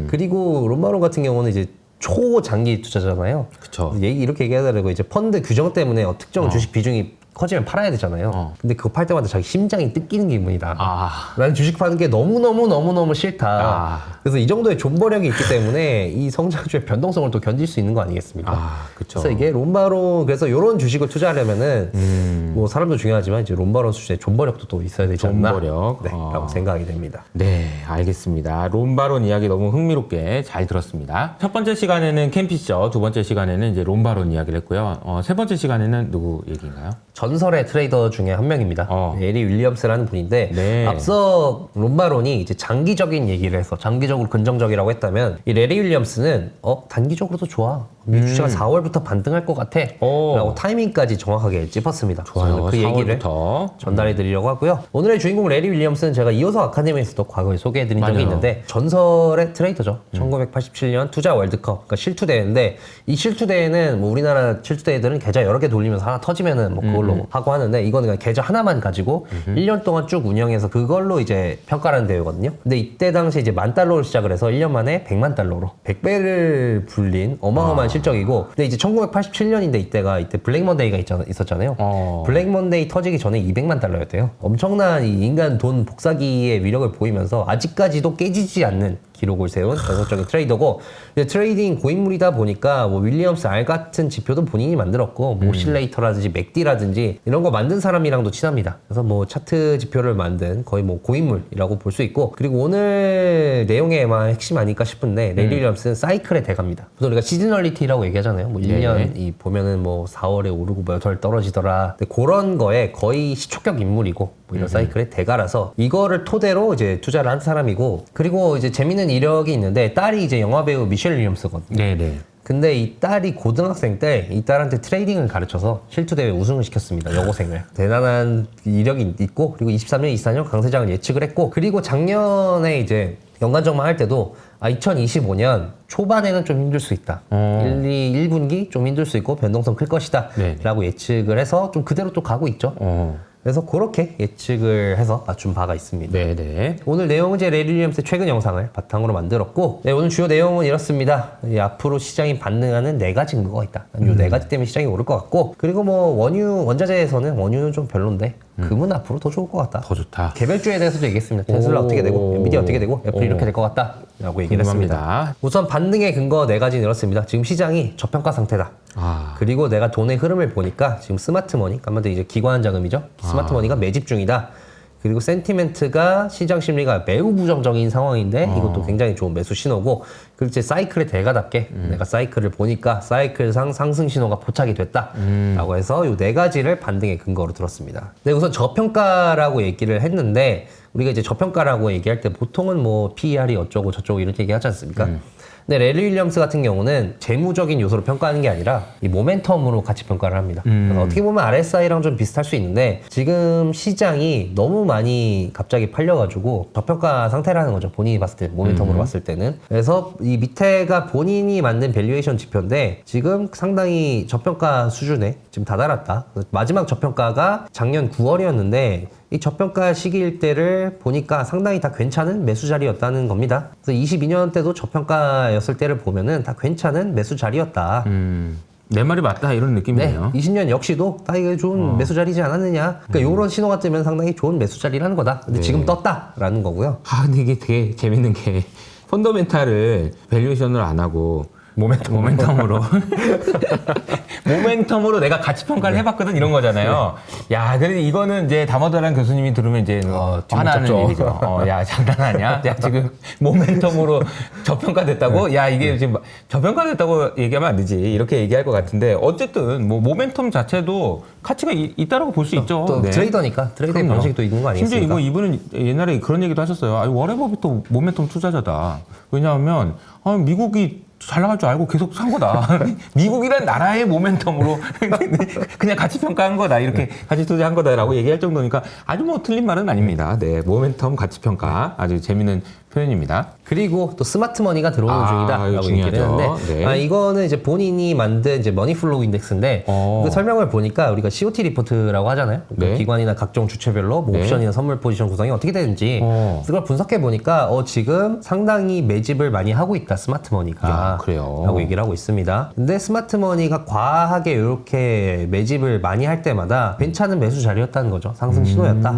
그리고 롬바론 같은 경우는 이제 초장기 투자잖아요. 그쵸. 이렇게 얘기하더라고 이제 펀드 규정 때문에 특정 주식 비중이 커지면 팔아야 되잖아요. 근데 그거 팔 때마다 자기 심장이 뜯기는 기분이다. 나는 주식 파는 게 너무너무 싫다. 그래서 이 정도의 존버력이 있기 때문에 이 성장주의 변동성을 또 견딜 수 있는 거 아니겠습니까? 그렇죠. 그래서 이게 롬바론 그래서 이런 주식을 투자하려면은 뭐 사람도 중요하지만 이제 롬바론 수준의 존버력도 또 있어야 되지 않나? 존버력. 네, 라고 생각이 됩니다. 네, 알겠습니다. 롬바론 이야기 너무 흥미롭게 잘 들었습니다. 첫 번째 시간에는 캠피쇼, 두 번째 시간에는 이제 롬바론 이야기를 했고요. 세 번째 시간에는 누구 얘기인가요? 전설의 트레이더 중에 한 명입니다. 에리 윌리엄스라는 분인데 네. 앞서 롬바론이 이제 장기적인 얘기를 해서 장기적으로 긍정적이라고 했다면 이 레리 윌리엄스는 단기적으로도 좋아. 주가가 4월부터 반등할 것 같아. 라고 타이밍까지 정확하게 짚었습니다. 좋아요. 그 얘기를 4월부터. 전달해 드리려고 하고요. 오늘의 주인공 레리 윌리엄스는 제가 이호석 아카데미에서도 과거에 소개해 드린 적이 맞아요. 있는데 전설의 트레이더죠. 1987년 투자 월드컵, 그러니까 실투대회인데 이 실투대회는 뭐 우리나라 실투대회들은 계좌 여러 개 돌리면서 하나 터지면은 뭐 그걸로 그걸로 하고 하는데 이거는 그냥 계좌 하나만 가지고 1년 동안 쭉 운영해서 그걸로 이제 평가라는 대회거든요. 근데 이때 당시 이제 $10,000로 시작을 해서 1년 만에 $100,000로 100배를 불린 어마어마한 실적이고, 근데 이제 1987년인데 이때 블랙 먼데이가 있었잖아요. 블랙 먼데이 터지기 전에 $200,000,000였대요. 엄청난 이 인간 돈 복사기의 위력을 보이면서 아직까지도 깨지지 않는 기록을 세운 전설적인 트레이더고, 트레이딩 고인물이다 보니까 뭐 윌리엄스 알 같은 지표도 본인이 만들었고, 뭐 오실레이터라든지 맥디라든지 이런 거 만든 사람이랑도 친합니다. 그래서 뭐 차트 지표를 만든 거의 뭐 고인물이라고 볼 수 있고, 그리고 오늘 내용에만 핵심 아닐까 싶은데 레리 윌리엄스는 사이클의 대가입니다. 그래서 우리가 시즈널리티라고 얘기하잖아요. 뭐 1년 이 보면은 뭐 4월에 오르고 몇 월 떨어지더라. 근데 그런 거에 거의 시초격 인물이고 뭐 이런 사이클의 대가라서 이거를 토대로 이제 투자를 한 사람이고, 그리고 이제 재밌는 이력이 있는데 딸이 이제 영화배우 미셸 윌리엄스거든요. 네네. 근데 이 딸이 고등학생 때 이 딸한테 트레이딩을 가르쳐서 실투대회 우승을 시켰습니다. 여고생을. 대단한 이력이 있고, 그리고 23년, 24년 강세장을 예측을 했고, 그리고 작년에 이제 연관정만 할 때도 2025년 초반에는 좀 힘들 수 있다. 1분기 좀 힘들 수 있고 변동성 클 것이다. 네네. 라고 예측을 해서 좀 그대로 또 가고 있죠. 그래서 그렇게 예측을 해서 맞춘 바가 있습니다. 네네. 오늘 내용은 이제 레리 윌리엄스의 최근 영상을 바탕으로 만들었고, 네, 오늘 주요 내용은 이렇습니다. 앞으로 시장이 반응하는 4가지 증거가 있다. 이 4가지 때문에 시장이 오를 것 같고, 그리고 뭐 원자재에서는 원유는 좀 별론데 금은 앞으로 더 좋을 것 같다. 더 좋다. 개별주에 대해서도 얘기했습니다. 테슬라 어떻게 되고 엔비디아 어떻게 되고 애플 이렇게 될 것 같다 라고 얘기를 했습니다. 우선 반등의 근거 4가지는 이렇습니다. 지금 시장이 저평가 상태다. 그리고 내가 돈의 흐름을 보니까 지금 스마트머니, 한마디로 이제 기관 자금이죠. 스마트머니가 매집 중이다. 그리고 센티멘트가 시장 심리가 매우 부정적인 상황인데 이것도 굉장히 좋은 매수 신호고, 그리고 이제 사이클의 대가답게 내가 사이클을 보니까 사이클상 상승 신호가 포착이 됐다 라고 해서 이 4가지를 반등의 근거로 들었습니다. 네, 우선 저평가라고 얘기를 했는데, 우리가 이제 저평가라고 얘기할 때 보통은 뭐 PER이 어쩌고 저쩌고 이렇게 얘기하지 않습니까? 근데 레리 윌리엄스 같은 경우는 재무적인 요소로 평가하는 게 아니라 이 모멘텀으로 같이 평가를 합니다. 그래서 어떻게 보면 RSI랑 좀 비슷할 수 있는데, 지금 시장이 너무 많이 갑자기 팔려가지고 저평가 상태라는 거죠. 본인이 봤을 때, 모멘텀으로 봤을 때는. 그래서 이 밑에가 본인이 만든 밸류에이션 지표인데 지금 상당히 저평가 수준에 지금 다다랐다. 마지막 저평가가 작년 9월이었는데 이 저평가 시기일 때를 보니까 상당히 다 괜찮은 매수 자리였다는 겁니다. 그래서 22년 때도 저평가였을 때를 보면은 다 괜찮은 매수 자리였다. 내 말이 맞다 이런 느낌이네요. 20년 역시도 다 이게 좋은 매수 자리지 않았느냐. 그러니까 이런 신호가 뜨면 상당히 좋은 매수 자리라는 거다. 근데 지금 떴다라는 거고요. 근데 이게 되게 재밌는 게 펀더멘탈을 밸류에이션을 안 하고 모멘텀으로 모멘텀으로 내가 가치 평가를 해봤거든 이런 거잖아요. 야, 근데 이거는 이제 다모다란 교수님이 들으면 이제 화나는 일이죠. 야, 장난하냐? 야, 지금 모멘텀으로 저평가됐다고? 야, 이게 지금 저평가됐다고 얘기하면 안 되지. 이렇게 얘기할 것 같은데, 어쨌든 뭐 모멘텀 자체도 가치가 있다라고 볼 수 있죠. 또 트레이더니까 트레이더의 방식이 또 있는 거 아니겠습니까? 심지어 이분은 옛날에 그런 얘기도 하셨어요. 워렌 버핏도 모멘텀 투자자다. 왜냐하면 미국이 잘 나갈 줄 알고 계속 산 거다. 미국이란 나라의 모멘텀으로 그냥 가치 평가한 거다. 이렇게 가치 투자한 거다라고 얘기할 정도니까 아주 뭐 틀린 말은 아닙니다. 네, 모멘텀 가치 평가 아주 재밌는 표현입니다. 그리고 또 스마트머니가 들어오는 중이다라고 얘기를 했는데, 네. 이거는 이제 본인이 만든 이제 머니플로우 인덱스인데 그 설명을 보니까 우리가 COT 리포트라고 하잖아요. 네. 기관이나 각종 주체별로 뭐 옵션이나 선물 포지션 구성이 어떻게 되는지 그걸 분석해 보니까 지금 상당히 매집을 많이 하고 있다 스마트머니가. 그래요. 라고 얘기를 하고 있습니다. 근데 스마트머니가 과하게 이렇게 매집을 많이 할 때마다 괜찮은 매수 자리였다는 거죠. 상승 신호였다.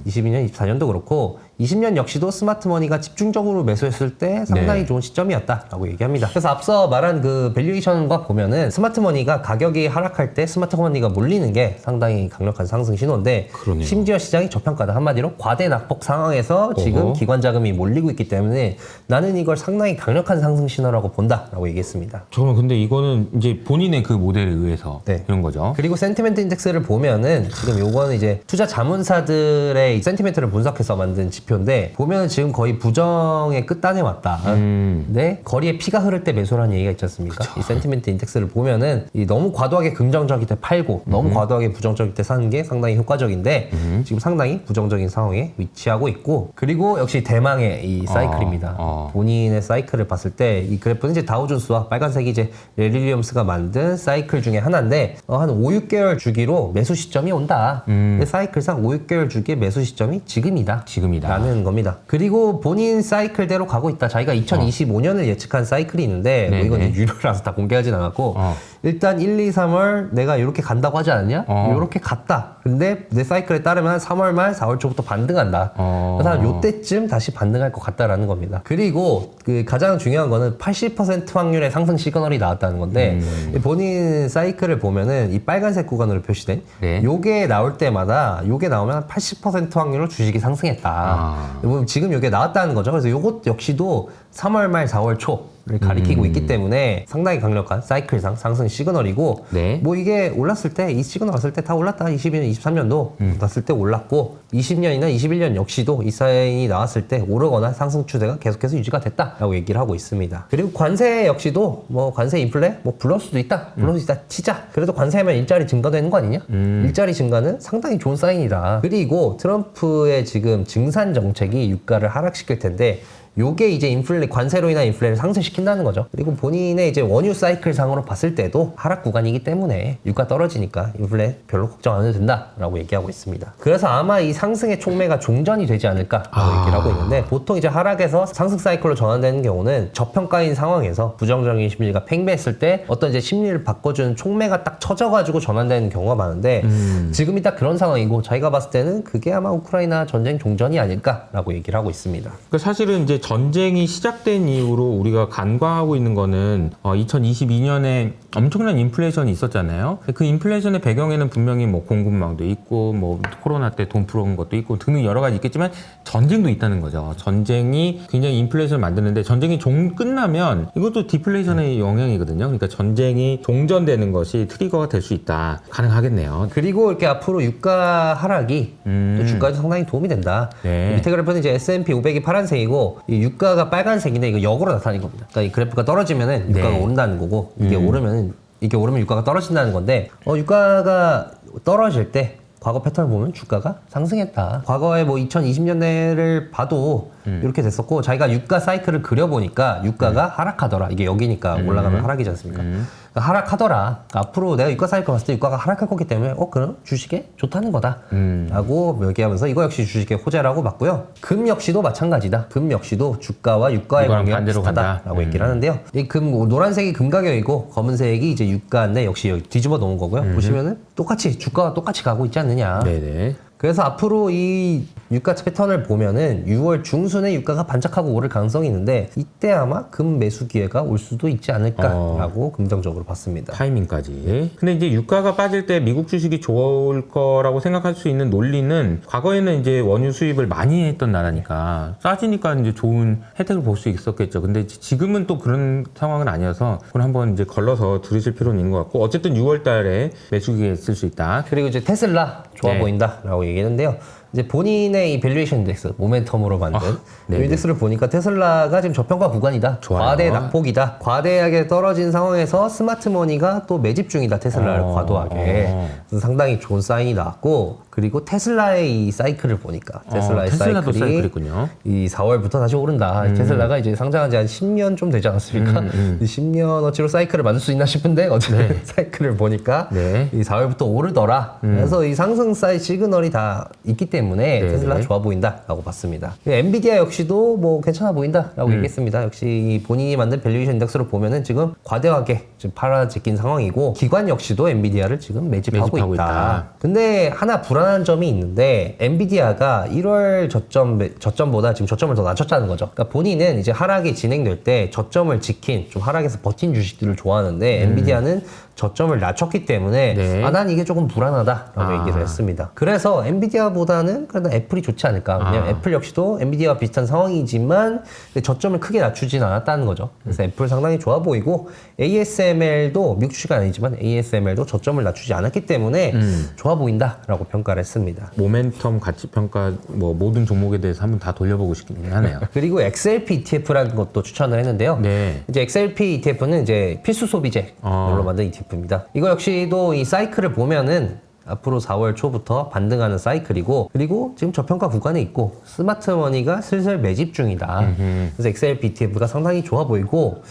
22년, 24년도 그렇고 20년 역시도 스마트머니가 집중적으로 매수했을 때 상당히 좋은 시점이었다라고 얘기합니다. 그래서 앞서 말한 그 밸류에이션과 보면은 스마트머니가 가격이 하락할 때 스마트머니가 몰리는 게 상당히 강력한 상승 신호인데, 그러네요. 심지어 시장이 저평가다. 한마디로 과대 낙폭 상황에서 지금 기관 자금이 몰리고 있기 때문에 나는 이걸 상당히 강력한 상승 신호라고 본다라고 얘기했습니다. 저는 근데 이거는 이제 본인의 그 모델에 의해서 이런 거죠. 그리고 센티멘트 인덱스를 보면은 지금 요거는 이제 투자 자문사들의 이 센티멘트를 분석해서 만든 지표 지표인데 보면 지금 거의 부정의 끝단에 왔다. 근데 거리에 피가 흐를 때 매수라는 얘기가 있지 않습니까? 이 센티멘트 인덱스를 보면은 이 너무 과도하게 긍정적일 때 팔고 너무 과도하게 부정적일 때 사는 게 상당히 효과적인데 지금 상당히 부정적인 상황에 위치하고 있고 그리고 역시 대망의 이 사이클입니다. 본인의 사이클을 봤을 때 이 그래프는 이제 다우존스와 빨간색이 이제 레리 윌리엄스가 만든 사이클 중에 하나인데 한 5, 6개월 주기로 매수 시점이 온다. 근데 사이클상 5, 6개월 주기의 매수 시점이 지금이다. 라는 겁니다. 그리고 본인 사이클대로 가고 있다. 자기가 2025년을 예측한 사이클이 있는데 뭐 이건 이제 유료라서 다 공개하진 않았고 일단 1, 2, 3월 내가 이렇게 간다고 하지 않았냐? 이렇게 갔다. 근데 내 사이클에 따르면 3월 말 4월 초부터 반등한다. 그래서 한 요때쯤 다시 반등할 것 같다라는 겁니다. 그리고 그 가장 중요한 거는 80% 확률의 상승 시그널이 나왔다는 건데 본인 사이클을 보면은 이 빨간색 구간으로 표시된 요게 나올 때마다 요게 나오면 80% 확률로 주식이 상승했다. 지금 요게 나왔다는 거죠. 그래서 요것 역시도 3월 말 4월 초를 가리키고 있기 때문에 상당히 강력한 사이클상 상승 시그널이고 뭐 이게 올랐을 때 이 시그널 왔을 때 다 올랐다. 22년, 23년도 올랐을 때 올랐고 20년이나 21년 역시도 이 사인이 나왔을 때 오르거나 상승 추세가 계속해서 유지가 됐다라고 얘기를 하고 있습니다. 그리고 관세 역시도 뭐 관세 인플레 뭐 불러올 수도 있다. 불러올 수 있다. 치자. 그래도 관세하면 일자리 증가되는 거 아니냐? 일자리 증가는 상당히 좋은 사인이다. 그리고 트럼프의 지금 증산 정책이 유가를 하락시킬 텐데 요게 이제 인플레, 관세로 인한 인플레를 상승시킨다는 거죠. 그리고 본인의 이제 원유 사이클 상으로 봤을 때도 하락 구간이기 때문에 유가 떨어지니까 인플레 별로 걱정 안 해도 된다라고 얘기하고 있습니다. 그래서 아마 이 상승의 촉매가 종전이 되지 않을까라고 얘기를 하고 있는데 보통 이제 하락에서 상승 사이클로 전환되는 경우는 저평가인 상황에서 부정적인 심리가 팽배했을 때 어떤 이제 심리를 바꿔주는 촉매가 딱 쳐져가지고 전환되는 경우가 많은데 지금이 딱 그런 상황이고 자기가 봤을 때는 그게 아마 우크라이나 전쟁 종전이 아닐까라고 얘기를 하고 있습니다. 그러니까 사실은 이제 전쟁이 시작된 이후로 우리가 간과하고 있는 거는 2022년에 엄청난 인플레이션이 있었잖아요. 그 인플레이션의 배경에는 분명히 뭐 공급망도 있고 뭐 코로나 때 돈 풀어온 것도 있고 등등 여러 가지 있겠지만 전쟁도 있다는 거죠. 전쟁이 굉장히 인플레이션을 만드는데 전쟁이 끝나면 이것도 디플레이션의 영향이거든요. 그러니까 전쟁이 종전되는 것이 트리거가 될 수 있다. 가능하겠네요. 그리고 이렇게 앞으로 유가 하락이 또 주가에도 상당히 도움이 된다. 밑에 그래프는 이제 S&P 500이 파란색이고 이 유가가 빨간색인데 이거 역으로 나타나는 겁니다. 그러니까 이 그래프가 떨어지면은 유가가 오른다는 거고 이게 오르면 유가가 떨어진다는 건데 유가가 떨어질 때 과거 패턴을 보면 주가가 상승했다. 과거에 뭐 2020년대를 봐도 이렇게 됐었고 자기가 유가 사이클을 그려보니까 유가가 하락하더라. 이게 여기니까 올라가면 하락이지 않습니까? 그러니까 하락하더라. 그러니까 앞으로 내가 유가 사이클 봤을 때 유가가 하락할 거기 때문에 그럼 주식에 좋다는 거다. 라고 얘기하면서 이거 역시 주식의 호재라고 봤고요. 금 역시도 마찬가지다. 금 역시도 주가와 유가의 관계가 비슷하다라고 얘기를 하는데요. 이 금 노란색이 금 가격이고 검은색이 이제 유가인데 역시 여기 뒤집어 놓은 거고요. 보시면은 똑같이 주가와 똑같이 가고 있지 않느냐. 네네. 그래서 앞으로 이 유가 패턴을 보면은 6월 중순에 유가가 반짝하고 오를 가능성이 있는데 이때 아마 금 매수 기회가 올 수도 있지 않을까라고 긍정적으로 봤습니다. 타이밍까지. 근데 이제 유가가 빠질 때 미국 주식이 좋을 거라고 생각할 수 있는 논리는 과거에는 이제 원유 수입을 많이 했던 나라니까 싸지니까 이제 좋은 혜택을 볼 수 있었겠죠. 근데 지금은 또 그런 상황은 아니어서 그걸 한번 이제 걸러서 들으실 필요는 있는 것 같고 어쨌든 6월 달에 매수 기회 쓸 수 있다. 그리고 이제 테슬라 좋아 보인다라고 얘기했는데요. 이제 본인의 이 밸류에이션 인덱스, 모멘텀으로 만든 이 인덱스를 보니까 테슬라가 지금 저평가 구간이다. 좋아요. 과대 낙폭이다. 과대하게 떨어진 상황에서 스마트머니가 또 매집 중이다. 테슬라를 과도하게. 그래서 상당히 좋은 사인이 나왔고 그리고 테슬라의 이 사이클을 보니까 테슬라의 테슬라도 사이클이 사이클이군요. 이 4월부터 다시 오른다. 테슬라가 이제 상장한 지 한 10년 좀 되지 않았습니까? 10년 어치로 사이클을 만들 수 있나 싶은데 어쨌든 사이클을 보니까 이 4월부터 오르더라. 그래서 이 상승 사이 시그널이 다 있기 때문에 테슬라 좋아 보인다라고 봤습니다. 엔비디아 역시도 뭐 괜찮아 보인다라고 얘기했습니다. 역시 이 본인이 만든 밸류에이션 인덱스로 보면은 지금 과대하게 지금 팔아제낀 상황이고 기관 역시도 엔비디아를 지금 매집하고 있다. 근데 하나 불안한 점이 있는데 엔비디아가 1월 저점보다 지금 저점을 더 낮췄다는 거죠. 그러니까 본인은 이제 하락이 진행될 때 저점을 지킨 좀 하락에서 버틴 주식들을 좋아하는데 엔비디아는 저점을 낮췄기 때문에 네. 난 이게 조금 불안하다라고 얘기를 했습니다. 그래서 엔비디아보다는 그래도 애플이 좋지 않을까. 왜냐면 애플 역시도 엔비디아와 비슷한 상황이지만 저점을 크게 낮추진 않았다는 거죠. 그래서 애플 상당히 좋아 보이고 ASML도 미국 주식은 아니지만 ASML도 저점을 낮추지 않았기 때문에 좋아 보인다라고 평가를 했습니다. 모멘텀 가치 평가 뭐 모든 종목에 대해서 한번 다 돌려보고 싶긴 하네요. 그리고 XLP ETF라는 것도 추천을 했는데요. 네. 이제 XLP ETF는 이제 필수 소비재로 만든 ETF입니다. 이거 역시도 이 사이클을 보면은 앞으로 4월 초부터 반등하는 사이클이고, 그리고 지금 저평가 구간에 있고 스마트머니가 슬슬 매집 중이다. 그래서 XLP ETF가 상당히 좋아 보이고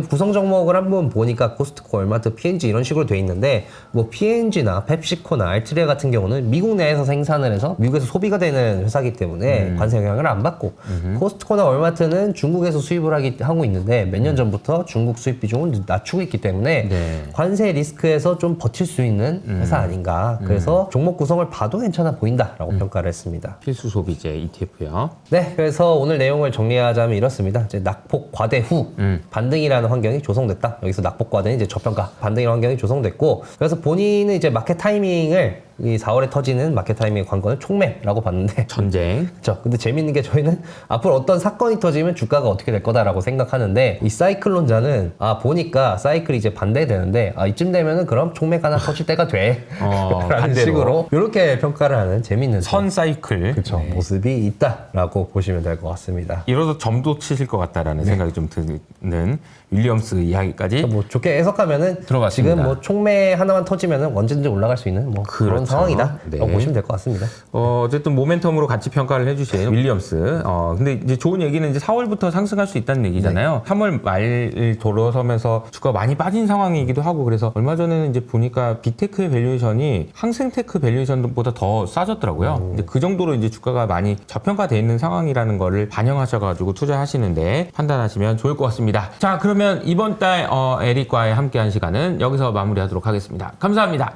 구성 종목을 한번 보니까 코스트코, 월마트, P&G 이런 식으로 돼 있는데 뭐 P&G나 펩시코나 알트리아 같은 경우는 미국 내에서 생산을 해서 미국에서 소비가 되는 회사이기 때문에 관세 영향을 안 받고 코스트코나 월마트는 중국에서 수입을 하고 있는데 몇 년 전부터 중국 수입 비중을 낮추고 있기 때문에 네. 관세 리스크에서 좀 버틸 수 있는 회사 아닌가. 그래서 종목 구성을 봐도 괜찮아 보인다라고 평가를 했습니다. 필수 소비재 ETF요. 네, 그래서 오늘 내용을 정리하자면 이렇습니다. 이제 낙폭 과대 후 반등이라는 환경이 조성됐다. 여기서 낙폭 과대는 이제 저평가 반등이라는 환경이 조성됐고, 그래서 본인은 이제 마켓 타이밍을 이 4월에 터지는 마켓 타이밍의 관건을 촉매라고 봤는데 전쟁. 그렇죠. 근데 재밌는 게 저희는 앞으로 어떤 사건이 터지면 주가가 어떻게 될 거다라고 생각하는데 이 사이클론자는 보니까 사이클이 이제 반대되는데 이쯤 되면은 그럼 촉매가 하나 터질 때가 돼. 라는 반대로. 식으로 이렇게 평가를 하는 재밌는 선 사이클. 그렇죠. 모습이 있다라고 보시면 될 것 같습니다. 이러다 점도 치실 것 같다라는 생각이 좀 드는 윌리엄스 이야기까지 뭐 좋게 해석하면은 들어봤습니다. 지금 뭐 촉매 하나만 터지면은 언제든지 올라갈 수 있는 뭐 그런 그렇죠. 상황이다라고 네. 보시면 될 것 같습니다. 어쨌든 모멘텀으로 같이 평가를 해주신 윌리엄스. 근데 이제 좋은 얘기는 이제 4월부터 상승할 수 있다는 얘기잖아요. 3월 말 돌아서면서 주가가 많이 빠진 상황이기도 하고, 그래서 얼마 전에는 이제 보니까 빅테크의 밸류에이션이 항생테크 밸류에이션보다 더 싸졌더라고요. 근데 그 정도로 이제 주가가 많이 저평가되어 있는 상황이라는 거를 반영하셔가지고 투자하시는데 판단하시면 좋을 것 같습니다. 자, 그러면 이번 달 에릭과의 함께한 시간은 여기서 마무리하도록 하겠습니다. 감사합니다.